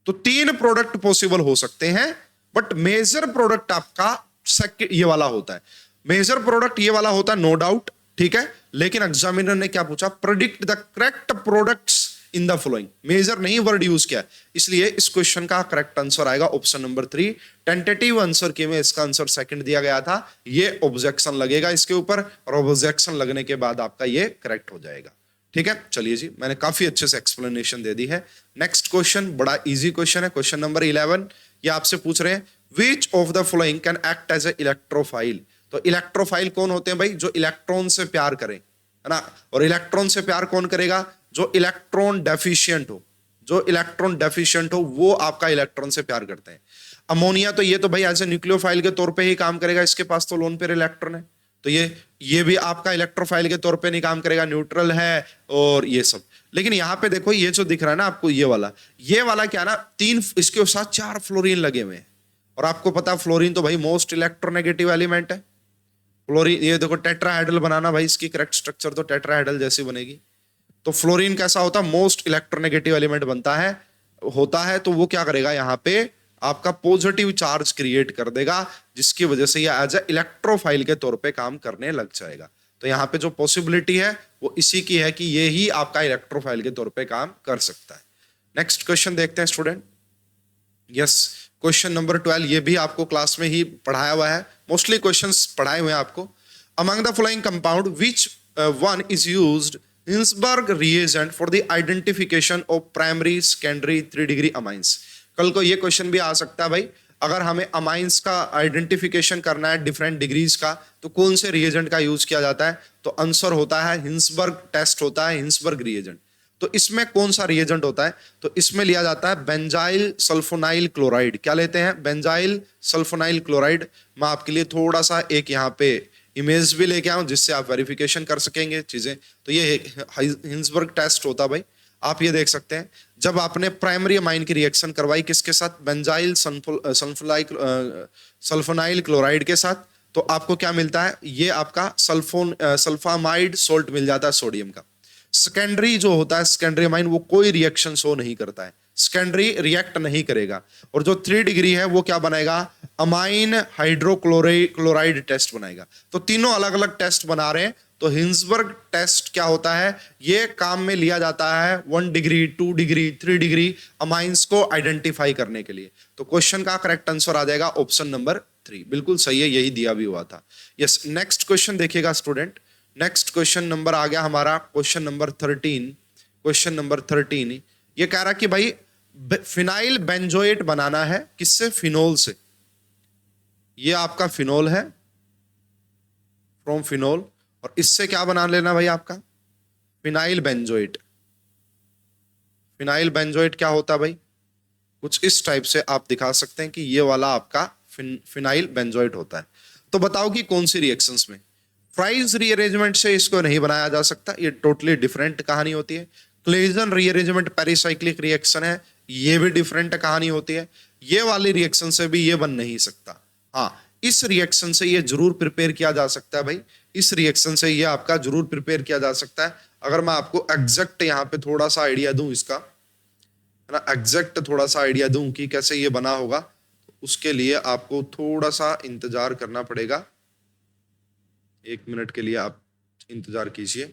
तो तीन प्रोडक्ट पॉसिबल हो सकते हैं, बट मेजर प्रोडक्ट आपका सेकंड ये वाला होता है। मेजर प्रोडक्ट ये वाला होता है, नो डाउट, ठीक है। लेकिन एग्जामिनर ने क्या पूछा? Predict the correct products in the following. Major नहीं वर्ड यूज किया, इसलिए इस क्वेश्चन का करेक्ट आंसर आएगा ऑप्शन नंबर 3। टेंटेटिव आंसर के में इसका आंसर सेकंड दिया गया था। ये ऑब्जेक्शन लगेगा इसके ऊपर, और ऑब्जेक्शन लगने के बाद आपका ये करेक्ट हो जाएगा, ठीक है। चलिए जी, मैंने काफी अच्छे से एक्सप्लेनेशन दे दी है। नेक्स्ट क्वेश्चन बड़ा इजी क्वेश्चन है, क्वेश्चन नंबर 11। ये आपसे पूछ रहे हैं which of the following can act as a electrophile. तो इलेक्ट्रोफाइल कौन होते हैं भाई? जो इलेक्ट्रॉन से प्यार करें, है ना। और इलेक्ट्रॉन से प्यार कौन करेगा? जो इलेक्ट्रॉन डेफिशिएंट हो, जो इलेक्ट्रॉन डेफिशिएंट हो वो आपका इलेक्ट्रॉन से प्यार करते हैं। अमोनिया तो ये तो भाई एज ए न्यूक्लियोफाइल के तौर पे ही काम करेगा, इसके पास तो लोन पेयर इलेक्ट्रॉन है, तो ये भी आपका इलेक्ट्रोफाइल के तौर पे नहीं काम करेगा, न्यूट्रल है और ये सब। लेकिन यहाँ पे देखो ये जो दिख रहा है ना आपको, ये वाला क्या ना, तीन इसके साथ 4 फ्लोरीन लगे हुए हैं। और आपको पता फ्लोरीन तो भाई मोस्ट इलेक्ट्रोनेगेटिव एलिमेंट है। फ्लोरीन ये देखो टेट्राहेड्रल बनाना भाई, इसकी करेक्ट स्ट्रक्चर तो टेट्राहेड्रल जैसी बनेगी। तो फ्लोरीन कैसा होता है? मोस्ट इलेक्ट्रोनेगेटिव एलिमेंट बनता है, होता है। तो वो क्या करेगा? यहाँ पे आपका पॉजिटिव चार्ज क्रिएट कर देगा, जिसकी वजह से ये एज ए इलेक्ट्रोफाइल के तौर पे काम करने लग जाएगा। तो यहाँ पे जो पॉसिबिलिटी है वो इसी की है कि ये ही आपका इलेक्ट्रोफाइल के तौर पे काम कर सकता है। नेक्स्ट क्वेश्चन देखते हैं स्टूडेंट। यस, क्वेश्चन नंबर 12, ये भी आपको क्लास में ही पढ़ाया हुआ है, मोस्टली क्वेश्चंस पढ़ाए हुए हैं आपको। Among the following compound which one is used Hinsberg reagent for the identification of primary secondary 3 degree amines. कल को ये क्वेश्चन भी आ सकता है भाई, अगर हमें अमाइंस का आइडेंटिफिकेशन करना है डिफरेंट डिग्रीज का, तो कौन से रिएजेंट का यूज किया जाता है? तो आंसर होता है हिंसबर्ग टेस्ट होता है, हिंसबर्ग रिएजेंट। तो इसमें कौन सा रिएजेंट होता है? तो इसमें लिया जाता है बेंजाइल सल्फोनाइल क्लोराइड। क्या लेते हैं? Benzyl sulfonyl chloride. मैं आपके लिए थोड़ा सा एक यहाँ पे इमेज भी लेके आऊं जिससे आप वेरिफिकेशन कर सकेंगे चीजें। तो ये हिंसबर्ग टेस्ट होता भाई, आप ये देख सकते हैं। जब आपने प्राइमरी अमाइन की रिएक्शन करवाई किसके साथ? बेंजाइल सल्फोनाइल क्लोराइड के साथ, तो आपको क्या मिलता है? ये आपका सल्फामाइड सोल्ट मिल जाता है सोडियम का। सेकेंडरी जो होता है सेकेंडरी अमाइन, वो कोई रिएक्शन शो नहीं करता है, सेकेंडरी रिएक्ट नहीं करेगा। और जो 3 डिग्री है वो क्या बनाएगा? अमाइन हाइड्रोक्लोराइड टेस्ट बनाएगा। तो तीनों अलग अलग टेस्ट बना रहे हैं। तो हिंसबर्ग टेस्ट क्या होता है? ये काम में लिया जाता है 1 डिग्री 2 डिग्री 3 डिग्री अमाइंस को आइडेंटिफाई करने के लिए। तो क्वेश्चन का करेक्ट आंसर आ जाएगा ऑप्शन नंबर 3, बिल्कुल सही है, यही दिया भी हुआ था। यस, नेक्स्ट क्वेश्चन देखिएगा स्टूडेंट। नेक्स्ट क्वेश्चन नंबर आ गया हमारा क्वेश्चन नंबर 13। क्वेश्चन नंबर 13, ये कह रहा कि भाई फिनाइल बेंजोएट बनाना है किससे, फिनोल से। ये आपका फिनोल है, फ्रॉम फिनोल, और इससे क्या बना लेना भाई आपका फिनाइल बेंजोएट। फिनाइल बेंजोएट क्या होता है भाई, कुछ इस टाइप से आप दिखा सकते हैं कि ये वाला आपका फिनाइल बेंजोएट होता है। तो बताओ कि कौन सी रिएक्शंस में, फ्राइज रीअरेंजमेंट से इसको नहीं बनाया जा सकता, ये टोटली डिफरेंट कहानी होती है। क्लेजन रीअरेंजमेंट पेरिसाइक्लिक रिएक्शन है, ये भी डिफरेंट कहानी होती है। ये वाली रिएक्शन से भी ये बन नहीं सकता। हाँ, इस रिएक्शन से ये जरूर प्रिपेयर किया जा सकता है भाई, इस रिएक्शन से ये आपका जरूर प्रिपेयर किया जा सकता है। अगर मैं आपको एग्जैक्ट यहाँ पे थोड़ा सा आइडिया दूं इसका, है ना, एग्जैक्ट थोड़ा सा आइडिया दूं कि कैसे ये बना होगा, उसके लिए आपको थोड़ा सा इंतजार करना पड़ेगा। 1 मिनट के लिए आप इंतजार कीजिए,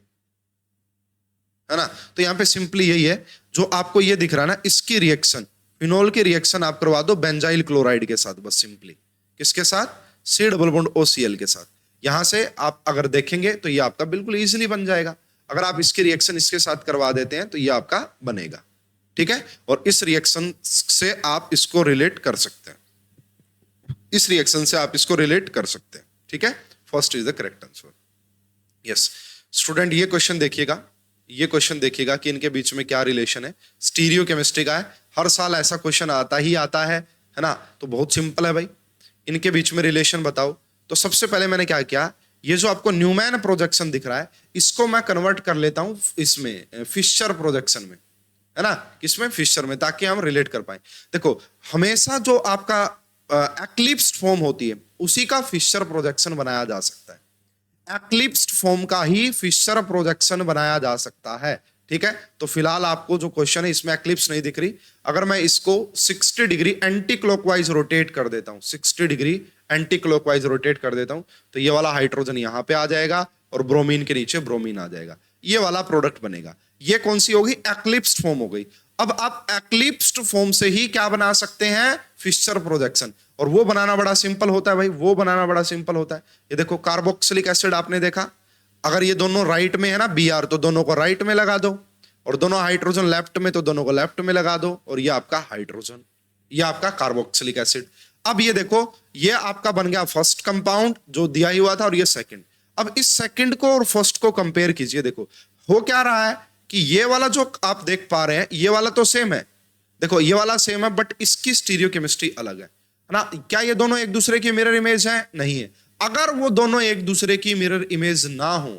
है ना। तो यहाँ पे सिंपली यही है जो आपको ये दिख रहा है ना, इसकी रिएक्शन, फिनोल की रिएक्शन आप करवा दो बेंजाइल क्लोराइड के साथ, बस सिंपली। किसके साथ, सी डबल बॉन्ड OCl के साथ। यहां से आप अगर देखेंगे तो ये आपका बिल्कुल इजीली बन जाएगा। अगर आप इसकी रिएक्शन इसके साथ करवा देते हैं तो ये आपका बनेगा, ठीक है। और इस रिएक्शन से आप इसको रिलेट कर सकते हैं, इस रिएक्शन से आप इसको रिलेट कर सकते हैं, ठीक है। First is the correct answer. Yes student, ये क्वेश्चन देखिएगा, ये क्वेश्चन देखिएगा कि इनके बीच में क्या रिलेशन है। स्टीरियो केमिस्ट्री का है, हर साल ऐसा क्वेश्चन आता ही आता है ना। तो बहुत सिंपल है भाई, इनके बीच में रिलेशन बताओ। तो सबसे पहले मैंने क्या किया, ये जो आपको न्यूमैन प्रोजेक्शन दिख रहा है, इसको मैं कन्वर्ट कर लेता हूं इसमें फिशर प्रोजेक्शन में, है ना, किसमें, फिशर में, ताकि हम रिलेट कर पाए। देखो हमेशा जो आपका एक्लिप्स्ड फॉर्म होती है उसी का फिशर प्रोजेक्शन बनाया जा सकता है, एक्लिप्स्ड फॉर्म का ही फिशर प्रोजेक्शन बनाया जा सकता है, ठीक है। तो फिलहाल आपको जो क्वेश्चन है इसमें एक्लिप्स नहीं दिख रही। अगर मैं इसको 60 डिग्री एंटी क्लॉकवाइज रोटेट कर देता हूं, 60 डिग्री एंटी क्लॉकवाइज रोटेट कर देता हूं, तो ये वाला हाइड्रोजन यहां पे आ जाएगा और ब्रोमीन के नीचे ब्रोमीन आ जाएगा, ये वाला प्रोडक्ट बनेगा। ये कौन सी होगी, एक्लिप्स्ड फॉर्म हो गई। अब आप एक्लिप्स्ड फॉर्म से ही क्या बना सकते हैं, फिशर प्रोजेक्शन। और वो बनाना बड़ा सिंपल होता है भाई, वो बनाना बड़ा सिंपल होता है। ये देखो कार्बोक्सिलिक एसिड आपने देखा, अगर ये दोनों राइट में है ना Br, तो दोनों को राइट में लगा दो, और दोनों हाइड्रोजन लेफ्ट में तो दोनों को लेफ्ट में लगा दो, और ये आपका हाइड्रोजन, ये आपका कार्बोक्सिलिक एसिड। अब ये देखो, ये आपका बन गया फर्स्ट कंपाउंड जो दिया ही हुआ था, और ये सेकंड। अब इस सेकंड को और फर्स्ट को कंपेयर कीजिए, देखो हो क्या रहा है कि ये वाला जो आप देख पा रहे हैं, ये वाला तो सेम है, देखो ये वाला सेम है, बट इसकी स्टीरियो केमिस्ट्री अलग है ना। क्या ये दोनों एक दूसरे की मिरर इमेज है, नहीं है। अगर वो दोनों एक दूसरे की मिरर इमेज ना हो,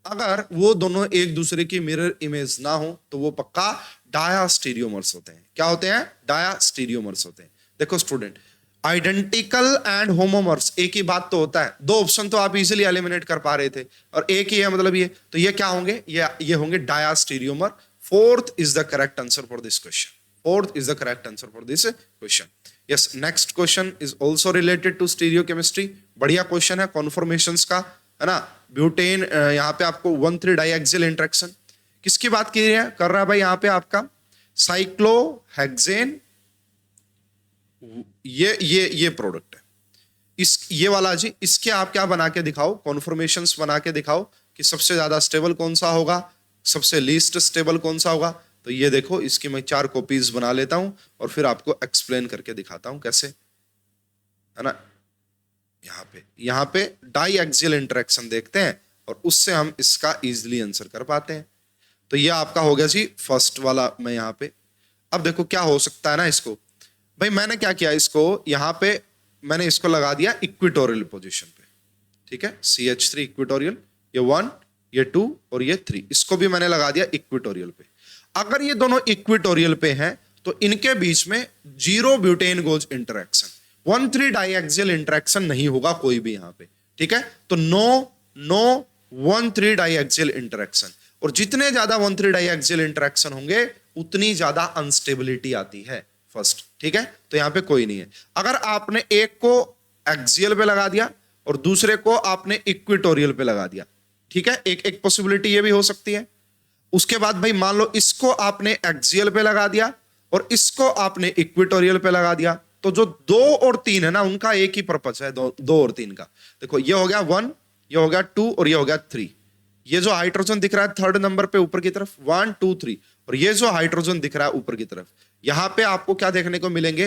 अगर वो दोनों एक दूसरे की मिरर इमेज ना हो, तो वो पक्का डायास्टीरियोमर्स होते हैं। क्या होते हैं, डायास्टीरियोमर्स होते हैं। देखो स्टूडेंट, आइडेंटिकल एंड होमोमर्स एक ही बात तो होता है, दो ऑप्शन तो आप इजीली एलिमिनेट कर पा रहे थे, और एक ही है मतलब ये, तो ये क्या होंगे, ये होंगे diastereomer. Fourth is the correct answer for this question, fourth is the correct answer for this question. Yes, next question is also related to stereo chemistry. बढ़िया क्वेश्चन है कॉन्फॉर्मेशंस का, है ना। ब्यूटेन, यहाँ पे आपको 1,3 डाइएक्सियल इंटरेक्शन किसकी बात की है, कर रहा है भाई यहाँ पे आपका साइक्लोहेक्सेन, ये प्रोडक्ट है, इस ये वाला जी। इसके आप क्या बना के दिखाओ, कॉन्फॉर्मेशंस बना के दिखाओ कि सबसे ज्यादा स्टेबल कौन सा होगा, सबसे लीस्ट स्टेबल कौन सा होगा। तो ये देखो, इसकी मैं 4 कॉपीज बना लेता हूं और फिर आपको एक्सप्लेन करके दिखाता हूं कैसे, है ना। यहाँ पे डाई एक्सियल इंटरेक्शन देखते हैं और उससे हम इसका इजीली आंसर कर पाते हैं। तो ये आपका हो गया जी फर्स्ट वाला। मैं यहाँ पे अब देखो क्या हो सकता है ना, इसको भाई मैंने क्या किया, इसको यहाँ पे मैंने इसको लगा दिया इक्विटोरियल पोजीशन पे, ठीक है। CH3 इक्विटोरियल, ये 1, ये 2 और ये 3, इसको भी मैंने लगा दिया इक्विटोरियल पे। अगर ये दोनों इक्विटोरियल पे हैं तो इनके बीच में 0 ब्यूटेन गोज इंटरेक्शन, 1,3 डाइएक्सियल इंटरेक्शन नहीं होगा कोई भी यहाँ पे, ठीक है। तो नो 1,3 डाइएक्सियल इंटरेक्शन, और जितने ज्यादा 1,3 डाइएक्सियल इंटरेक्शन होंगे उतनी ज्यादा अनस्टेबिलिटी आती है फर्स्ट, ठीक है। तो यहाँ पे कोई नहीं है। अगर आपने एक को एक्सियल पे लगा दिया और दूसरे को आपने इक्विटोरियल पे लगा दिया, ठीक है, एक पॉसिबिलिटी ये भी हो सकती है। उसके बाद भाई मान लो इसको आपने एक्सियल पे लगा दिया और इसको आपने इक्विटोरियल पे लगा दिया, तो जो 2 और 3 है ना, उनका एक ही पर्पस है, 2 और 3 का। देखो ये हो गया 1, ये हो गया 2 और ये हो गया 3, ये जो हाइड्रोजन दिख रहा है थर्ड नंबर पे ऊपर की तरफ 1 2 3, और ये जो हाइड्रोजन दिख रहा है ऊपर की तरफ, यहां पे आपको क्या देखने को मिलेंगे,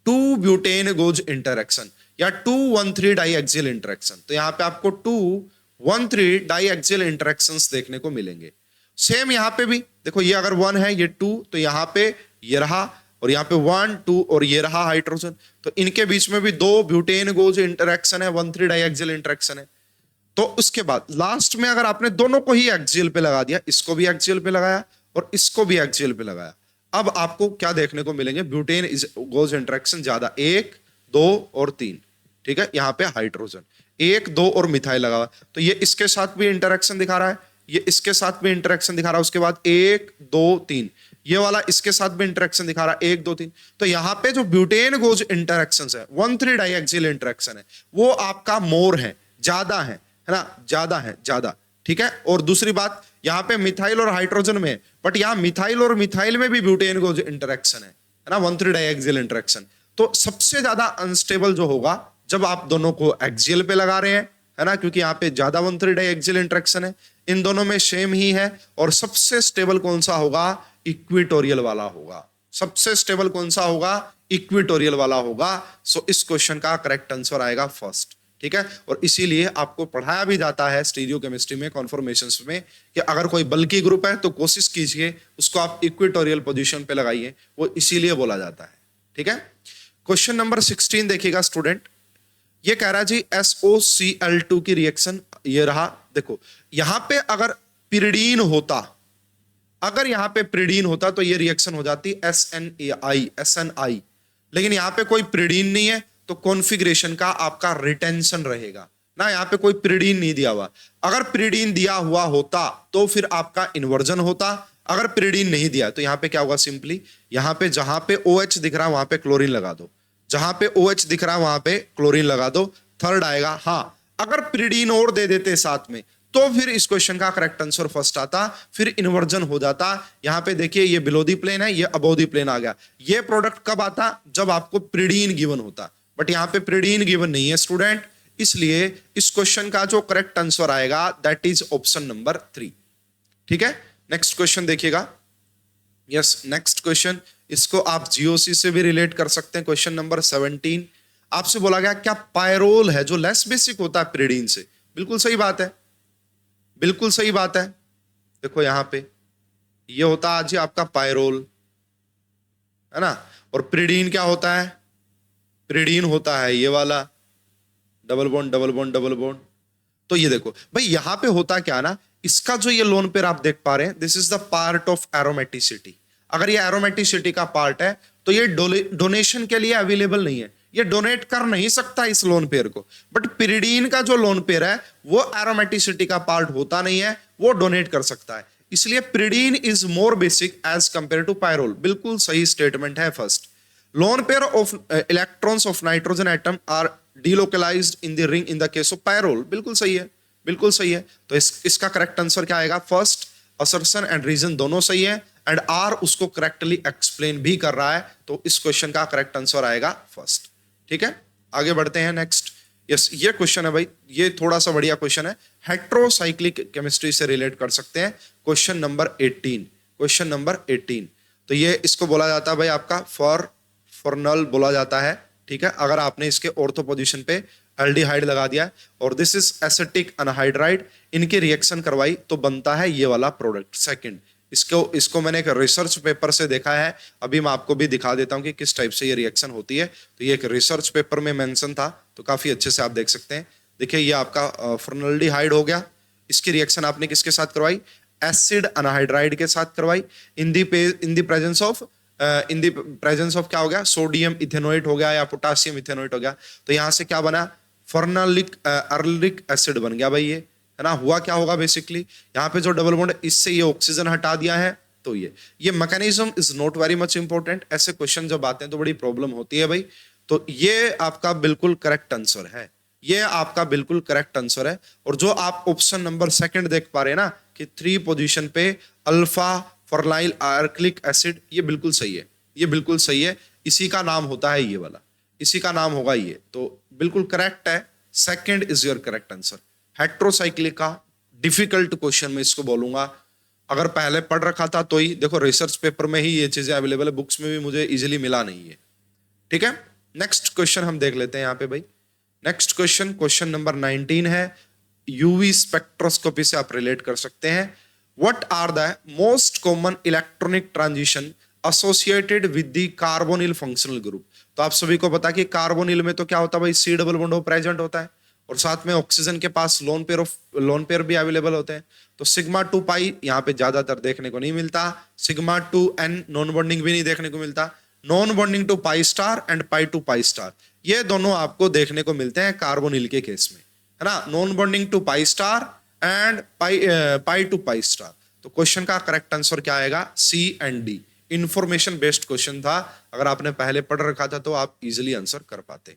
2 ब्यूटेन गोज इंटरेक्शन या 2 1 3 डाई एक्सियल इंटरेक्शन। तो यहां पे आपको 2 1 3 डाई एक्सियल इंटरेक्शन देखने को मिलेंगे। सेम यहां पे भी देखो, ये अगर 1 है, ये 2, तो यहां पे ये रहा, और यहां पे 1 2 और ये रहा हाइड्रोजन, तो इनके बीच में भी 2 ब्यूटेन गोज इंटरेक्शन है, 1 3 डाई एक्सियल इंटरेक्शन है। तो उसके बाद लास्ट में अगर आपने दोनों को ही एक्सियल पे लगा दिया, इसको भी एक्सियल पे लगाया और इसको भी एक्सियल पे लगाया, अब आपको क्या देखने को मिलेंगे, ब्यूटेन गोज इंटरेक्शन ज्यादा, 1 2 और 3, ठीक है। यहां पे हाइड्रोजन 1 2 और मिथाइल लगा हुआ, तो ये इसके साथ भी इंटरेक्शन दिखा रहा है, ये इसके साथ भी इंटरेक्शन दिखा रहा है, उसके बाद 1 2 3, ये वाला इसके साथ भी इंटरेक्शन दिखा रहा है 1 2 3। तो यहां पे जो ब्यूटेन गोज इंटरेक्शन है 1 3 डाई एक्सियल इंटरेक्शन है, वो आपका मोर है, ज्यादा है ना, ज्यादा है, ज्यादा, ठीक है। और दूसरी बात, यहां पे मिथाइल और हाइड्रोजन में, बट यहां मिथाइल और मिथाइल में भी ब्यूटेन गोज इंटरेक्शन है ना, 1 3 डाई एक्सियल इंटरेक्शन। तो सबसे ज्यादा अनस्टेबल जो होगा जब आप दोनों को एक्सियल पे लगा रहे हैं, है ना, क्योंकि यहां पे ज्यादा 1 3 डाई एक्सियल इंटरेक्शन है, इन दोनों में सेम ही है। और सबसे स्टेबल कौन सा होगा, इक्वेटोरियल वाला होगा। सबसे स्टेबल कौन सा होगा, इक्वेटोरियल वाला होगा। सो इस क्वेश्चन का करेक्ट आंसर आएगा फर्स्ट, ठीक है। और इसीलिए आपको पढ़ाया भी जाता है स्टीरियोकेमिस्ट्री में, कॉन्फॉर्मेशंस में, कि अगर कोई बल्की ग्रुप है तो कोशिश कीजिए उसको आप इक्वेटोरियल पोजीशन पे लगाइए, वो इसीलिए बोला जाता है, ठीक है। क्वेश्चन नंबर 16 देखिएगा स्टूडेंट, ये कह रहा है जी SOCl2 की रिएक्शन, ये रहा, देखो यहां पे अगर पिरिडीन होता, अगर यहां पे पिरिडीन होता तो ये रिएक्शन हो जाती SNI, लेकिन यहां पे कोई पिरिडीन नहीं है, तो कॉन्फ़िगरेशन का आपका रिटेंशन रहेगा ना, यहां पे कोई पिरिडीन नहीं दिया हुआ। अगर पिरिडीन दिया हुआ होता तो फिर आपका इन्वर्जन होता, अगर पिरिडीन नहीं दिया तो यहां पे क्या होगा, सिंपली यहां पे जहां पे OH दिख रहा है वहां पे क्लोरीन लगा दो, जहां पे OH दिख रहा है वहां पे क्लोरीन लगा दो, थर्ड आएगा। हाँ, अगर पिरिडीन और दे देते साथ में तो फिर इस क्वेश्चन का करेक्ट आंसर फर्स्ट आता, फिर इन्वर्जन हो जाता। यहां पे देखिए ये बिलो दी प्लेन है, ये अबोव दी प्लेन आ गया। ये प्रोडक्ट कब आता, जब आपको पिरिडीन गिवन होता, बट यहां पे पिरिडीन गिवन नहीं है स्टूडेंट, इसलिए इस क्वेश्चन का जो करेक्ट आंसर आएगा दैट इज ऑप्शन नंबर 3, ठीक है। नेक्स्ट क्वेश्चन देखिएगा, यस नेक्स्ट क्वेश्चन, इसको आप जीओसी से भी रिलेट कर सकते हैं। क्वेश्चन नंबर 17, आपसे बोला गया क्या पायरोल है जो लेस बेसिक होता है पिरिडीन से, बिल्कुल सही बात है, बिल्कुल सही बात है। देखो यहां पे ये होता है जी आपका पायरोल, है ना, और पिरिडीन क्या होता है, पिरिडीन होता है ये वाला double bond double bond double bond. तो ये देखो भाई यहां पे होता क्या ना, इसका जो ये लोन पेयर आप देख पा रहे हैं, this is the part of aromaticity. अगर ये एरोमेटिसिटी का पार्ट है तो ये डोनेशन के लिए अवेलेबल नहीं है, ये डोनेट कर नहीं सकता इस लोन पेयर को। बट पिरिडीन का जो लोन पेयर है वो एरोमेटिसिटी का पार्ट होता नहीं है, वो डोनेट कर सकता है, इसलिए pyridine is more basic as compare to pyrrole. बिल्कुल सही स्टेटमेंट है first. Lone pair of electrons of nitrogen atom are delocalised in the ring in the case of pyrrole. बिल्कुल सही है, बिल्कुल सही है। तो इसका करेक्ट आंसर क्या आएगा, फर्स्ट असर्शन एंड रीजन दोनों सही है, एंड आर उसको करेक्टली एक्सप्लेन भी कर रहा है, तो इस क्वेश्चन का करेक्ट आंसर आएगा फर्स्ट, ठीक है। आगे बढ़ते हैं नेक्स्ट। यस ये क्वेश्चन है भाई, ये थोड़ा सा बढ़िया क्वेश्चन है, हेट्रोसाइक्लिक केमिस्ट्री से रिलेट कर सकते हैं। क्वेश्चन नंबर 18, क्वेश्चन नंबर 18, तो ये इसको बोला जाता है भाई आपका फॉर्नल बोला जाता है, ठीक है। अगर आपने इसके ऑर्थो पोजीशन पे एल्डिहाइड लगा दिया और दिस इज एसिटिक अनहाइड्राइड, इनकी रिएक्शन करवाई तो बनता है ये वाला प्रोडक्ट सेकंड। इसको मैंने एक रिसर्च पेपर से देखा है, अभी मैं आपको भी दिखा देता हूं कि किस टाइप से ये रिएक्शन होती है। तो ये एक रिसर्च पेपर में मेंशन था, तो काफी अच्छे से आप देख सकते हैं। देखिए ये आपका फॉर्मल्डिहाइड हो गया, इसकी रिएक्शन आपने किसके साथ करवाई, एसिड अनहाइड्राइड के साथ करवाई, इन द प्रेजेंस ऑफ क्या हो गया, सोडियम इथेनोएट हो गया या पोटासियम इथेनोएट हो गया। तो यहां से क्या बना, फॉर्नलिक अर्लिक एसिड बन गया भाई ये, है ना। हुआ क्या होगा बेसिकली, यहाँ पे जो डबल बॉन्ड इससे ये ऑक्सीजन हटा दिया है, तो ये mechanism is not very much important. ऐसे क्वेश्चन जब आते हैं तो बड़ी प्रॉब्लम होती है भाई। तो ये आपका बिल्कुल करेक्ट आंसर है, ये आपका बिल्कुल करेक्ट आंसर है। और जो आप ऑप्शन नंबर सेकंड देख पा रहे हैं ना कि 3 पोजीशन पे अल्फा फॉर्नाइल आर्क्लिक एसिड, ये बिल्कुल सही है, ये बिल्कुल सही है। इसी का नाम होता है ये वाला, इसी का नाम होगा ये, तो बिल्कुल करेक्ट है। Second is your correct answer. Heterocyclic का डिफिकल्ट क्वेश्चन में इसको बोलूंगा। अगर पहले पढ़ रखा था तो ही, देखो रिसर्च पेपर में ही ये चीजें अवेलेबल है, बुक्स में भी मुझे इजीली मिला नहीं है। ठीक है, नेक्स्ट क्वेश्चन हम देख लेते हैं यहाँ पे भाई। नेक्स्ट क्वेश्चन, क्वेश्चन नंबर 19 है, यूवी स्पेक्ट्रोस्कोपी से आप रिलेट कर सकते हैं। What are the most common electronic transition associated with the carbonyl functional group. तो आप सभी को पता है कि कार्बोनिल में तो क्या होता है भाई, सी डबल बॉन्ड प्रेजेंट होता है, और साथ में ऑक्सीजन के पास लोन पेयर भी अवेलेबल होते हैं। तो सिग्मा 2 पाई यहाँ पे ज्यादातर देखने को नहीं मिलता, सिग्मा 2 एन नॉन बॉन्डिंग भी नहीं देखने को मिलता, non bonding to pi star and pi to pi star, ये दोनों आपको देखने को मिलते हैं कार्बोनिल के केस में, है ना, non bonding to pi star and pi to pi star. तो क्वेश्चन का करेक्ट आंसर क्या आएगा, C and D. Information based question था, अगर आपने पहले पढ़ रखा था तो आप इजिली आंसर कर पाते।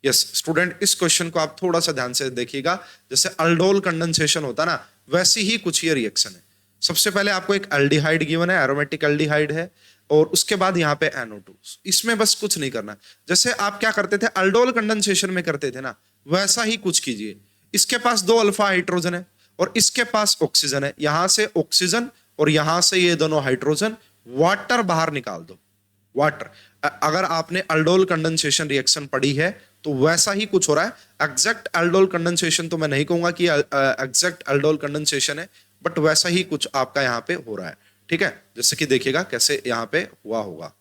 यस स्टूडेंट, इस क्वेश्चन को आप थोड़ा सा ध्यान से देखिएगा, जैसे अल्डोल कंडेंसेशन होता ना, वैसी ही कुछ ये रिएक्शन है। सबसे पहले आपको एक एल्डिहाइड गिवन है, एरोमेटिक एल्डिहाइड है, और उसके बाद यहाँ पे NO2। इसमें बस कुछ नहीं करना, जैसे आप क्या करते थे अल्डोल कंडेंसेशन में करते थे ना, वैसा ही कुछ कीजिए। इसके पास 2 अल्फा हाइड्रोजन है और इसके पास ऑक्सीजन है, यहां से ऑक्सीजन और यहां से ये दोनों हाइड्रोजन, वाटर बाहर निकाल दो, वाटर। अगर आपने अल्डोल कंडेंसेशन रिएक्शन पढ़ी है तो वैसा ही कुछ हो रहा है। एग्जैक्ट अल्डोल कंडेंसेशन तो मैं नहीं कहूंगा कि एग्जैक्ट अल्डोल कंडेंसेशन है, बट वैसा ही कुछ आपका यहाँ पे हो रहा है। ठीक है, जैसे कि देखिएगा कैसे यहाँ पे हुआ होगा।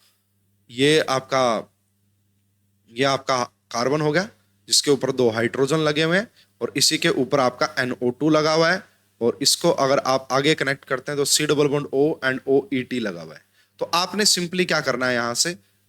ये आपका कार्बन हो गया जिसके ऊपर 2 हाइड्रोजन लगे हुए हैं, और इसी के ऊपर आपका NO2 लगा हुआ है, और इसको अगर आप आगे कनेक्ट करते हैं तो C double bond O and OET लगा हुआ है। तो आपने सिंपली क्या करना है,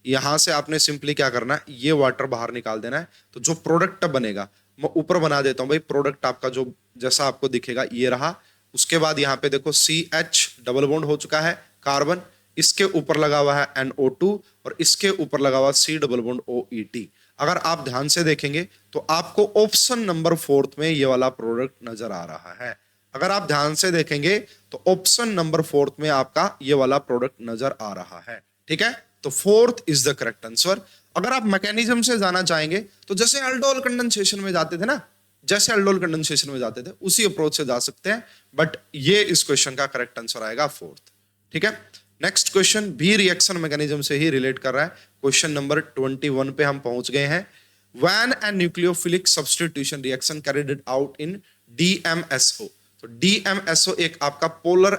यहां से आपने सिंपली क्या करना है, ये वाटर बाहर निकाल देना है। तो जो प्रोडक्ट बनेगा, मैं ऊपर बना देता हूं भाई, प्रोडक्ट आपका जो जैसा आपको दिखेगा ये रहा। उसके बाद यहाँ पे देखो CH डबल बॉन्ड हो चुका है कार्बन, इसके ऊपर लगा हुआ है NO2 और इसके ऊपर लगा हुआ C डबल बॉन्ड OET। अगर आप ध्यान से देखेंगे तो आपको ऑप्शन नंबर 4 में ये वाला प्रोडक्ट नजर आ रहा है। अगर आप ध्यान से देखेंगे तो ऑप्शन नंबर 4 में आपका ये वाला प्रोडक्ट नजर आ रहा है। ठीक है, तो 4th is the correct answer. अगर आप मैकेनिज्म से जाना चाहेंगे तो जैसे अल्डोल कंडेंसेशन में जाते थे ना, जैसे अल्डोल कंडेंसेशन में जाते थे उसी अप्रोच से जा सकते हैं, बट ये इस क्वेश्चन का करेक्ट आंसर आएगा 4th। ठीक है, नेक्स्ट क्वेश्चन भी रिएक्शन मैकेनिज्म से ही रिलेट कर रहा है। क्वेश्चन नंबर 21 पे हम पहुंच गए हैं। When A nucleophilic substitution reaction carried out in DMSO। तो DMSO एक आपका पोलर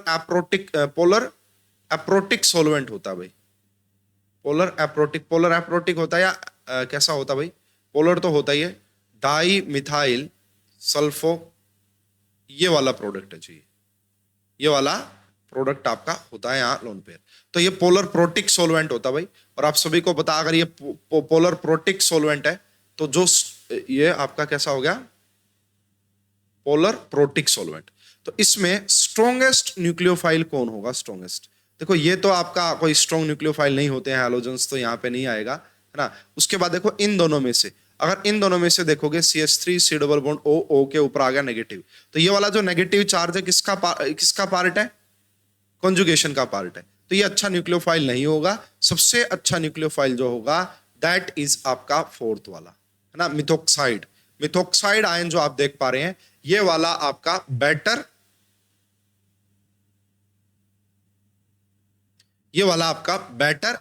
एप्रोटिक सोलवेंट होता है भाई, पोलर एप्रोटिक होता है, या कैसा होता है भाई, पोलर तो होता ही है, डाई मिथाइल सल्फो, ये वाला प्रोडक्ट है जी, ये वाला प्रोडक्ट आपका होता है यहाँ लोन पेयर। तो ये पोलर प्रोटिक सोलवेंट होता है भाई, और आप सभी को पता अगर ये पोलर प्रोटिक सोलवेंट है तो जो ये आपका कैसा हो गया, पोलर प्रोटिक सोलवेंट। तो इसमें स्ट्रॉन्गेस्ट न्यूक्लियोफाइल कौन होगा, स्ट्रॉन्गेस्ट। देखो ये तो आपका कोई स्ट्रॉन्ग न्यूक्लियोफाइल नहीं होते हैं, हैलोजेंस तो यहाँ पे नहीं आएगा, है ना। उसके बाद देखो इन दोनों में से, अगर इन दोनों में से देखोगे CH3 C double bond O के ऊपर आ गया नेगेटिव, तो ये वाला जो नेगेटिव चार्ज है किसका पार्ट है, कॉन्जुगेशन का पार्ट है। तो ये अच्छा न्यूक्लियोफाइल नहीं होगा। सबसे अच्छा न्यूक्लियोफाइल जो होगा दैट इज आपका 4th वाला, है ना, मिथोक्साइड आयन जो आप देख पा रहे हैं, ये वाला आपका बेटर, ये वाला आपका बेटर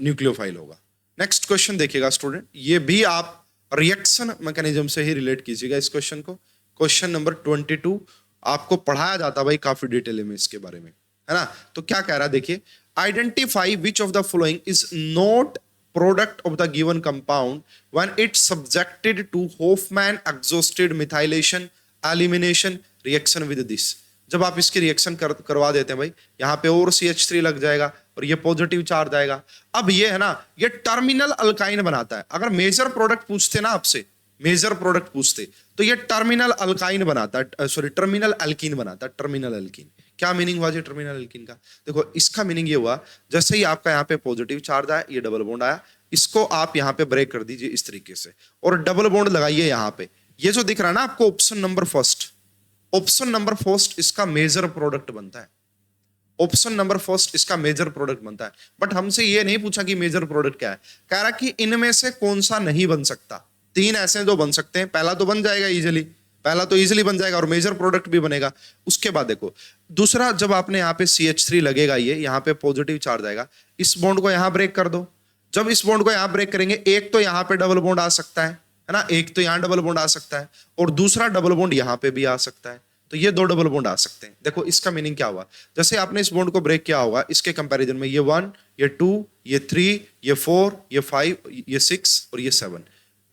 न्यूक्लियोफाइल होगा। नेक्स्ट क्वेश्चन देखिएगा स्टूडेंट, ये भी आप रिएक्शन मैकेनिज्म से ही रिलेट कीजिएगा इस क्वेश्चन को। क्वेश्चन नंबर 22 आपको पढ़ाया जाता भाई काफी डिटेल में इसके बारे में, है ना। तो क्या कह रहा है देखिए, identify which of the following is not product of the given compound when it subjected to Hofmann exhausted methylation elimination reaction with this. जब आप इसकी रिएक्शन करवा देते हैं भाई, यहाँ पे और CH3 लग जाएगा और ये पॉजिटिव चार्ज आएगा। अब ये है ना, ये टर्मिनल अल्काइन बनाता है। अगर मेजर प्रोडक्ट पूछते ना आपसे, मेजर प्रोडक्ट पूछते तो ये टर्मिनल अल्काइन बनाता है, सॉरी टर्मिनल अल्कीन बनाता है, टर्मिनल अल्कीन। क्या मीनिंग हुआ जी टर्मिनल अल्कीन का, देखो इसका मीनिंग ये हुआ, जैसे ही आपका यहाँ पे पॉजिटिव चार्ज आया, ये डबल बॉन्ड आया, इसको आप यहाँ पे ब्रेक कर दीजिए इस तरीके से, और डबल बॉन्ड लगाइए यहाँ पे। ये जो दिख रहा है ना आपको ऑप्शन नंबर फर्स्ट इसका मेजर प्रोडक्ट बनता है, ऑप्शन नंबर फर्स्ट इसका मेजर प्रोडक्ट बनता है। बट हमसे ये नहीं पूछा कि मेजर प्रोडक्ट क्या है, कह रहा कि इनमें से कौन सा नहीं बन सकता। 3 ऐसे जो बन सकते हैं, पहला तो बन जाएगा इजीली, पहला तो इजीली बन जाएगा और मेजर प्रोडक्ट भी बनेगा। उसके बाद देखो दूसरा, जब आपने यहाँ पे CH3 लगेगा, ये यहाँ पे पॉजिटिव चार्ज आएगा, इस बॉन्ड को यहाँ ब्रेक कर दो। जब इस बॉन्ड को यहाँ ब्रेक करेंगे, एक तो यहाँ पे डबल बॉन्ड आ सकता है ना, एक तो यहाँ डबल बॉन्ड आ सकता है और दूसरा डबल बॉन्ड यहाँ पे भी आ सकता है। तो ये दो डबल बॉन्ड आ सकते हैं। देखो इसका मीनिंग क्या हुआ, जैसे आपने इस बॉन्ड को ब्रेक किया होगा, इसके कंपैरिजन में ये 1, ये 2, ये 3, ये 4, ये 5, ये 6 और ये 7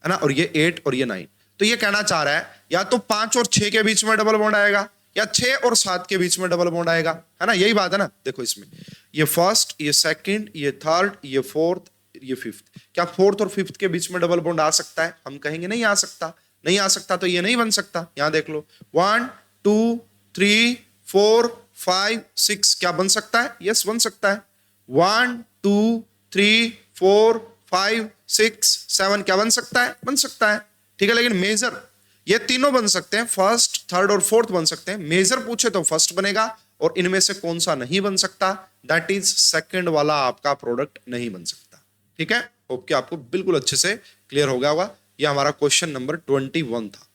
है ना, और ये 8 और ये 9। तो ये कहना चाह रहा है या तो 5 और 6 के बीच में डबल बॉन्ड आएगा या 6 और 7 के बीच में डबल बॉन्ड आएगा, है ना, यही बात है ना। देखो इसमें ये फर्स्ट, ये सेकंड, ये थर्ड, ये फोर्थ, ये फिफ्थ, क्या फोर्थ और फिफ्थ के बीच में डबल बॉन्ड आ सकता है? हम कहेंगे नहीं आ सकता। नहीं आ सकता तो ये नहीं बन सकता। यहां देख लो 1 2 3 4 5 6, क्या बन सकता है? यस बन सकता है। 1 2 3 4 5 6 7, क्या बन सकता है? बन सकता है, ठीक है। लेकिन मेजर ये तीनों बन सकते हैं, फर्स्ट थर्ड और फोर्थ बन सकते हैं। मेजर पूछे तो फर्स्ट बनेगा और इनमें से कौन सा नहीं बन सकता? दैट इज सेकंड वाला आपका प्रोडक्ट नहीं बन सकता, ठीक है। होप कि आपको बिल्कुल अच्छे से क्लियर हो गया होगा। ये हमारा क्वेश्चन नंबर 21 था,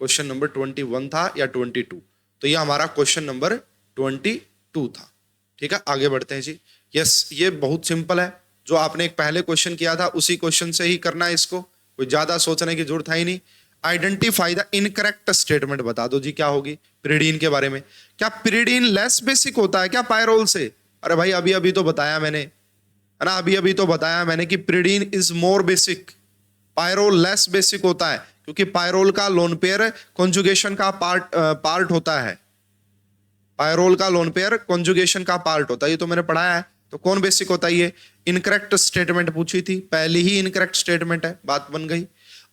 क्वेश्चन नंबर 21 था या 22, तो ये हमारा क्वेश्चन नंबर 22 था, ठीक है। आगे बढ़ते हैं जी। यस, ये बहुत सिंपल है, जो आपने एक पहले क्वेश्चन किया था उसी क्वेश्चन से ही करना है इसको, कोई ज्यादा सोचने की जरूरत है ही नहीं। आइडेंटिफाई द इनकरेक्ट स्टेटमेंट बता दो जी, क्या होगी पिरिडीन के बारे में। क्या पिरिडीन लेस बेसिक होता है क्या पायरोल से? अरे भाई अभी अभी तो बताया मैंने, है ना, अभी अभी तो बताया मैंने कि pyridine is more basic, pyrrole less basic होता है, क्योंकि पायरोल का लोन पेयर कॉन्जुगेशन का पार्ट होता है। पायरोल का लोन पेयर कॉन्जुगेशन का पार्ट होता है, ये तो मैंने पढ़ाया है। तो कौन बेसिक होता है? ये इनकरेक्ट स्टेटमेंट पूछी थी, पहली ही इनकरेक्ट स्टेटमेंट है, बात बन गई।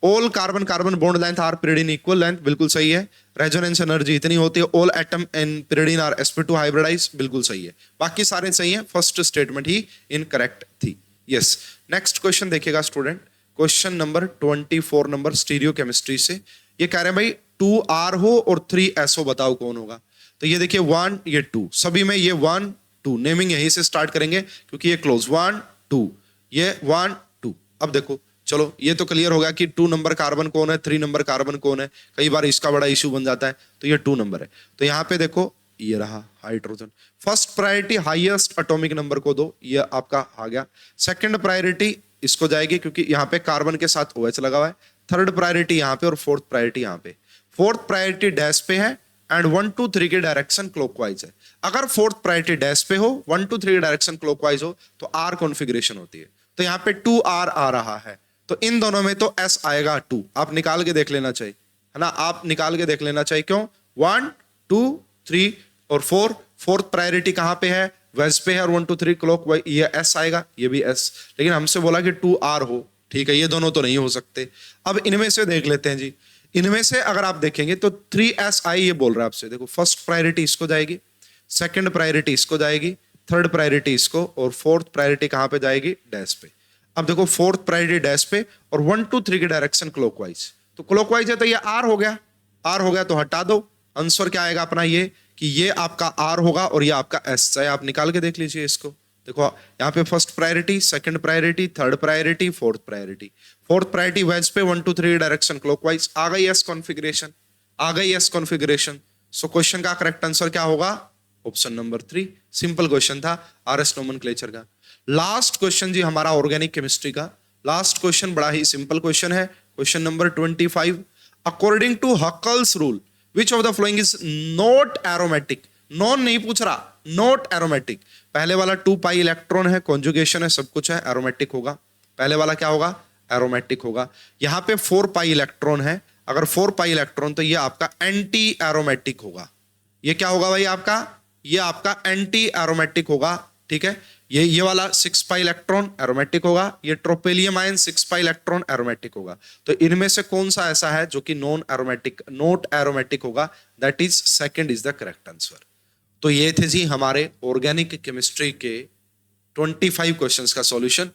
All carbon carbon bond length are pyridine equal length, बिल्कुल सही है। रेजोनेंस एनर्जी इतनी होती है। All atom in pyridine are sp2 hybridise, बिल्कुल सही है। बाकी सारे सही है, फर्स्ट स्टेटमेंट ही इनकरेक्ट थी। यस, नेक्स्ट क्वेश्चन देखिएगा student, question number 24 number stereochemistry से। ये कह रहे हैं भाई 2R हो और 3SO बताओ कौन होगा। तो ये देखिए 1, ये 2, सभी में ये 1 2, नेमिंग यहीं से स्टार्ट करेंगे क्योंकि ये क्लोज 1 2, ये 1 2। अब देखो चलो ये तो क्लियर हो गया कि 2 नंबर कार्बन कौन है, 3 नंबर कार्बन कौन है। कई बार इसका बड़ा इश्यू बन जाता है, तो ये 2 नंबर है। तो यहाँ पे देखो ये रहा hydrogen. First priority highest atomic number को दो, ये आपका आ गया। सेकंड प्रायोरिटी इसको जाएगी क्योंकि यहाँ पे कार्बन के साथ OH लगा हुआ है। थर्ड प्रायोरिटी यहाँ पे और फोर्थ प्रायोरिटी यहाँ पे। फोर्थ प्रायोरिटी डैश पे है एंड 1 2 3 के डायरेक्शन क्लॉकवाइज है। अगर फोर्थ प्रायोरिटी डैश पे हो, 1 2 3 के डायरेक्शन क्लॉकवाइज हो, तो R कॉन्फ़िगरेशन होती है। तो यहाँ पे 2R आ रहा है, तो इन दोनों में तो S आएगा 2। आप निकाल के देख लेना चाहिए, है ना, आप निकाल के देख लेना चाहिए। क्यों? 1 2 3 और 4, फोर्थ प्रायोरिटी कहां पे है? वेज पे है और 1 2 3 क्लॉकवाइज, ये S आएगा, ये भी S। लेकिन हमसे बोला कि 2R हो, ठीक है, ये दोनों तो नहीं हो सकते। अब इनमें से देख लेते हैं जी। इनमें से अगर आप देखेंगे तो 3SI ये बोल रहा है आपसे। देखो फर्स्ट प्रायोरिटी इसको जाएगी, सेकंड प्रायोरिटी इसको जाएगी, थर्ड प्रायोरिटी इसको, और फोर्थ प्रायोरिटी कहां पे जाएगी? डैश पे। अब देखो फोर्थ प्रायोरिटी डैश पे और 1 2 3 के डायरेक्शन क्लॉकवाइज, तो क्लॉकवाइज है तो ये R हो गया। R हो गया तो हटा दो, आंसर क्या आएगा अपना? ये कि ये आपका R होगा और ये आपका S। चाहे आप निकाल के देख लीजिए इसको। देखो यहाँ पे first priority, second priority, third priority, fourth priority. Fourth priority wedge पे 1 2 3 डायरेक्शन क्लॉकवाइज, आ गई S कॉन्फ़िगरेशन, आ गई S कॉन्फ़िगरेशन। सो क्वेश्चन का करेक्ट आंसर क्या होगा? Option number 3। सिंपल क्वेश्चन था RS नोमेनक्लेचर का। लास्ट क्वेश्चन जी हमारा ऑर्गेनिक केमिस्ट्री का। लास्ट क्वेश्चन बड़ा ही सिंपल क्वेश्चन है, question number 25। According to Huckel's rule which of the following is not aromatic? Non नहीं पूछ रहा, नॉट एरोमेटिक। पहले वाला 2 पाई इलेक्ट्रॉन है, कॉन्जुगेशन है, सब कुछ है, एरोमेटिक होगा। पहले वाला क्या होगा? एरोमेटिक होगा। यहाँ पे 4 पाई इलेक्ट्रॉन है, अगर 4 पाई इलेक्ट्रॉन तो ये आपका एंटी एरोमेटिक होगा। ये क्या होगा भाई आपका? ये आपका एंटी एरोमेटिक होगा, ठीक है। ये वाला 6 पाई इलेक्ट्रॉन एरोमेटिक होगा, ये ट्रोपेलियम आयन 6 पाई इलेक्ट्रॉन एरोमेटिक होगा। तो इनमें से कौन सा ऐसा है जो कि नॉन एरोमेटिक, नॉट एरोमेटिक होगा? That is second is the correct answer. तो ये थे जी हमारे ऑर्गेनिक केमिस्ट्री के 25 क्वेश्चंस का सॉल्यूशन।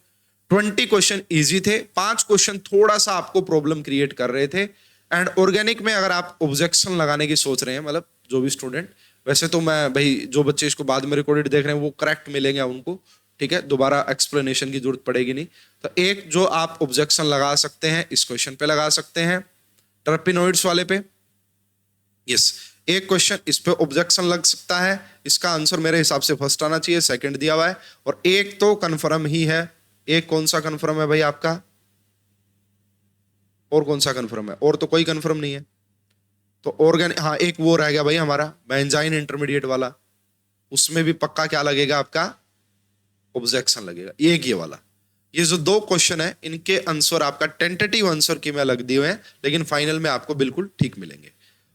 20 क्वेश्चन इजी थे, 5 क्वेश्चन थोड़ा सा आपको प्रॉब्लम क्रिएट कर रहे थे। एंड ऑर्गेनिक में अगर आप ऑब्जेक्शन लगाने की सोच रहे हैं, मतलब जो भी स्टूडेंट, वैसे तो मैं भाई जो बच्चे इसको बाद में रिकॉर्डेड देख रहे हैं वो करेक्ट मिलेंगे उनको, ठीक है, दोबारा एक्सप्लेनेशन की जरूरत पड़ेगी नहीं। तो एक जो आप ऑब्जेक्शन लगा सकते हैं इस क्वेश्चन पे लगा सकते हैं, टर्पिनोइड्स वाले पे, यस, एक क्वेश्चन इस पे ऑब्जेक्शन लग सकता है, इसका आंसर मेरे हिसाब से फर्स्ट आना चाहिए, सेकंड दिया हुआ है, और एक तो कंफर्म ही है। एक कौन सा कंफर्म है भाई आपका, और कौन सा कंफर्म है, और तो कोई कंफर्म नहीं है। तो ऑर्गेनिक, हाँ एक वो रह गया भाई हमारा बेंजाइन इंटरमीडिएट वाला, उसमें भी पक्का क्या लगेगा आपका, ऑब्जेक्शन लगेगा। एक ये वाला, ये जो दो क्वेश्चन है इनके आंसर आपका टेंटेटिव आंसर की में लग दिए हुए हैं, लेकिन फाइनल में आपको बिल्कुल ठीक मिलेंगे।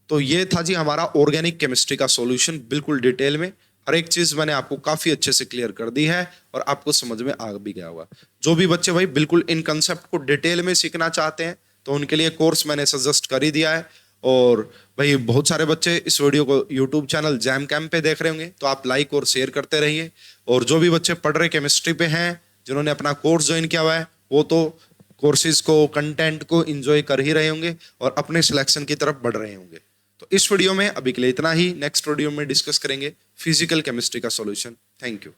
तो ये था जी हमारा ऑर्गेनिक केमिस्ट्री का सॉल्यूशन, बिल्कुल डिटेल में हर एक चीज मैंने आपको काफी अच्छे से क्लियर कर दी है और आपको समझ में आ भी गया होगा। जो भी बच्चे भाई बिल्कुल इन कंसेप्ट को डिटेल में सीखना चाहते हैं तो उनके लिए कोर्स मैंने सजेस्ट कर ही दिया है। और भाई बहुत सारे बच्चे इस वीडियो को यूट्यूब चैनल जैम कैम्प पे देख रहे होंगे, तो आप लाइक और शेयर करते रहिए। और जो भी बच्चे पढ़ रहे केमिस्ट्री पे हैं, जिन्होंने अपना कोर्स ज्वाइन किया हुआ है, वो तो कोर्सेज को, कंटेंट को एंजॉय कर ही रहे होंगे और अपने सिलेक्शन की तरफ बढ़ रहे होंगे। तो इस वीडियो में अभी के लिए इतना ही, नेक्स्ट वीडियो में डिस्कस करेंगे फिजिकल केमिस्ट्री का सॉल्यूशन। Thank you.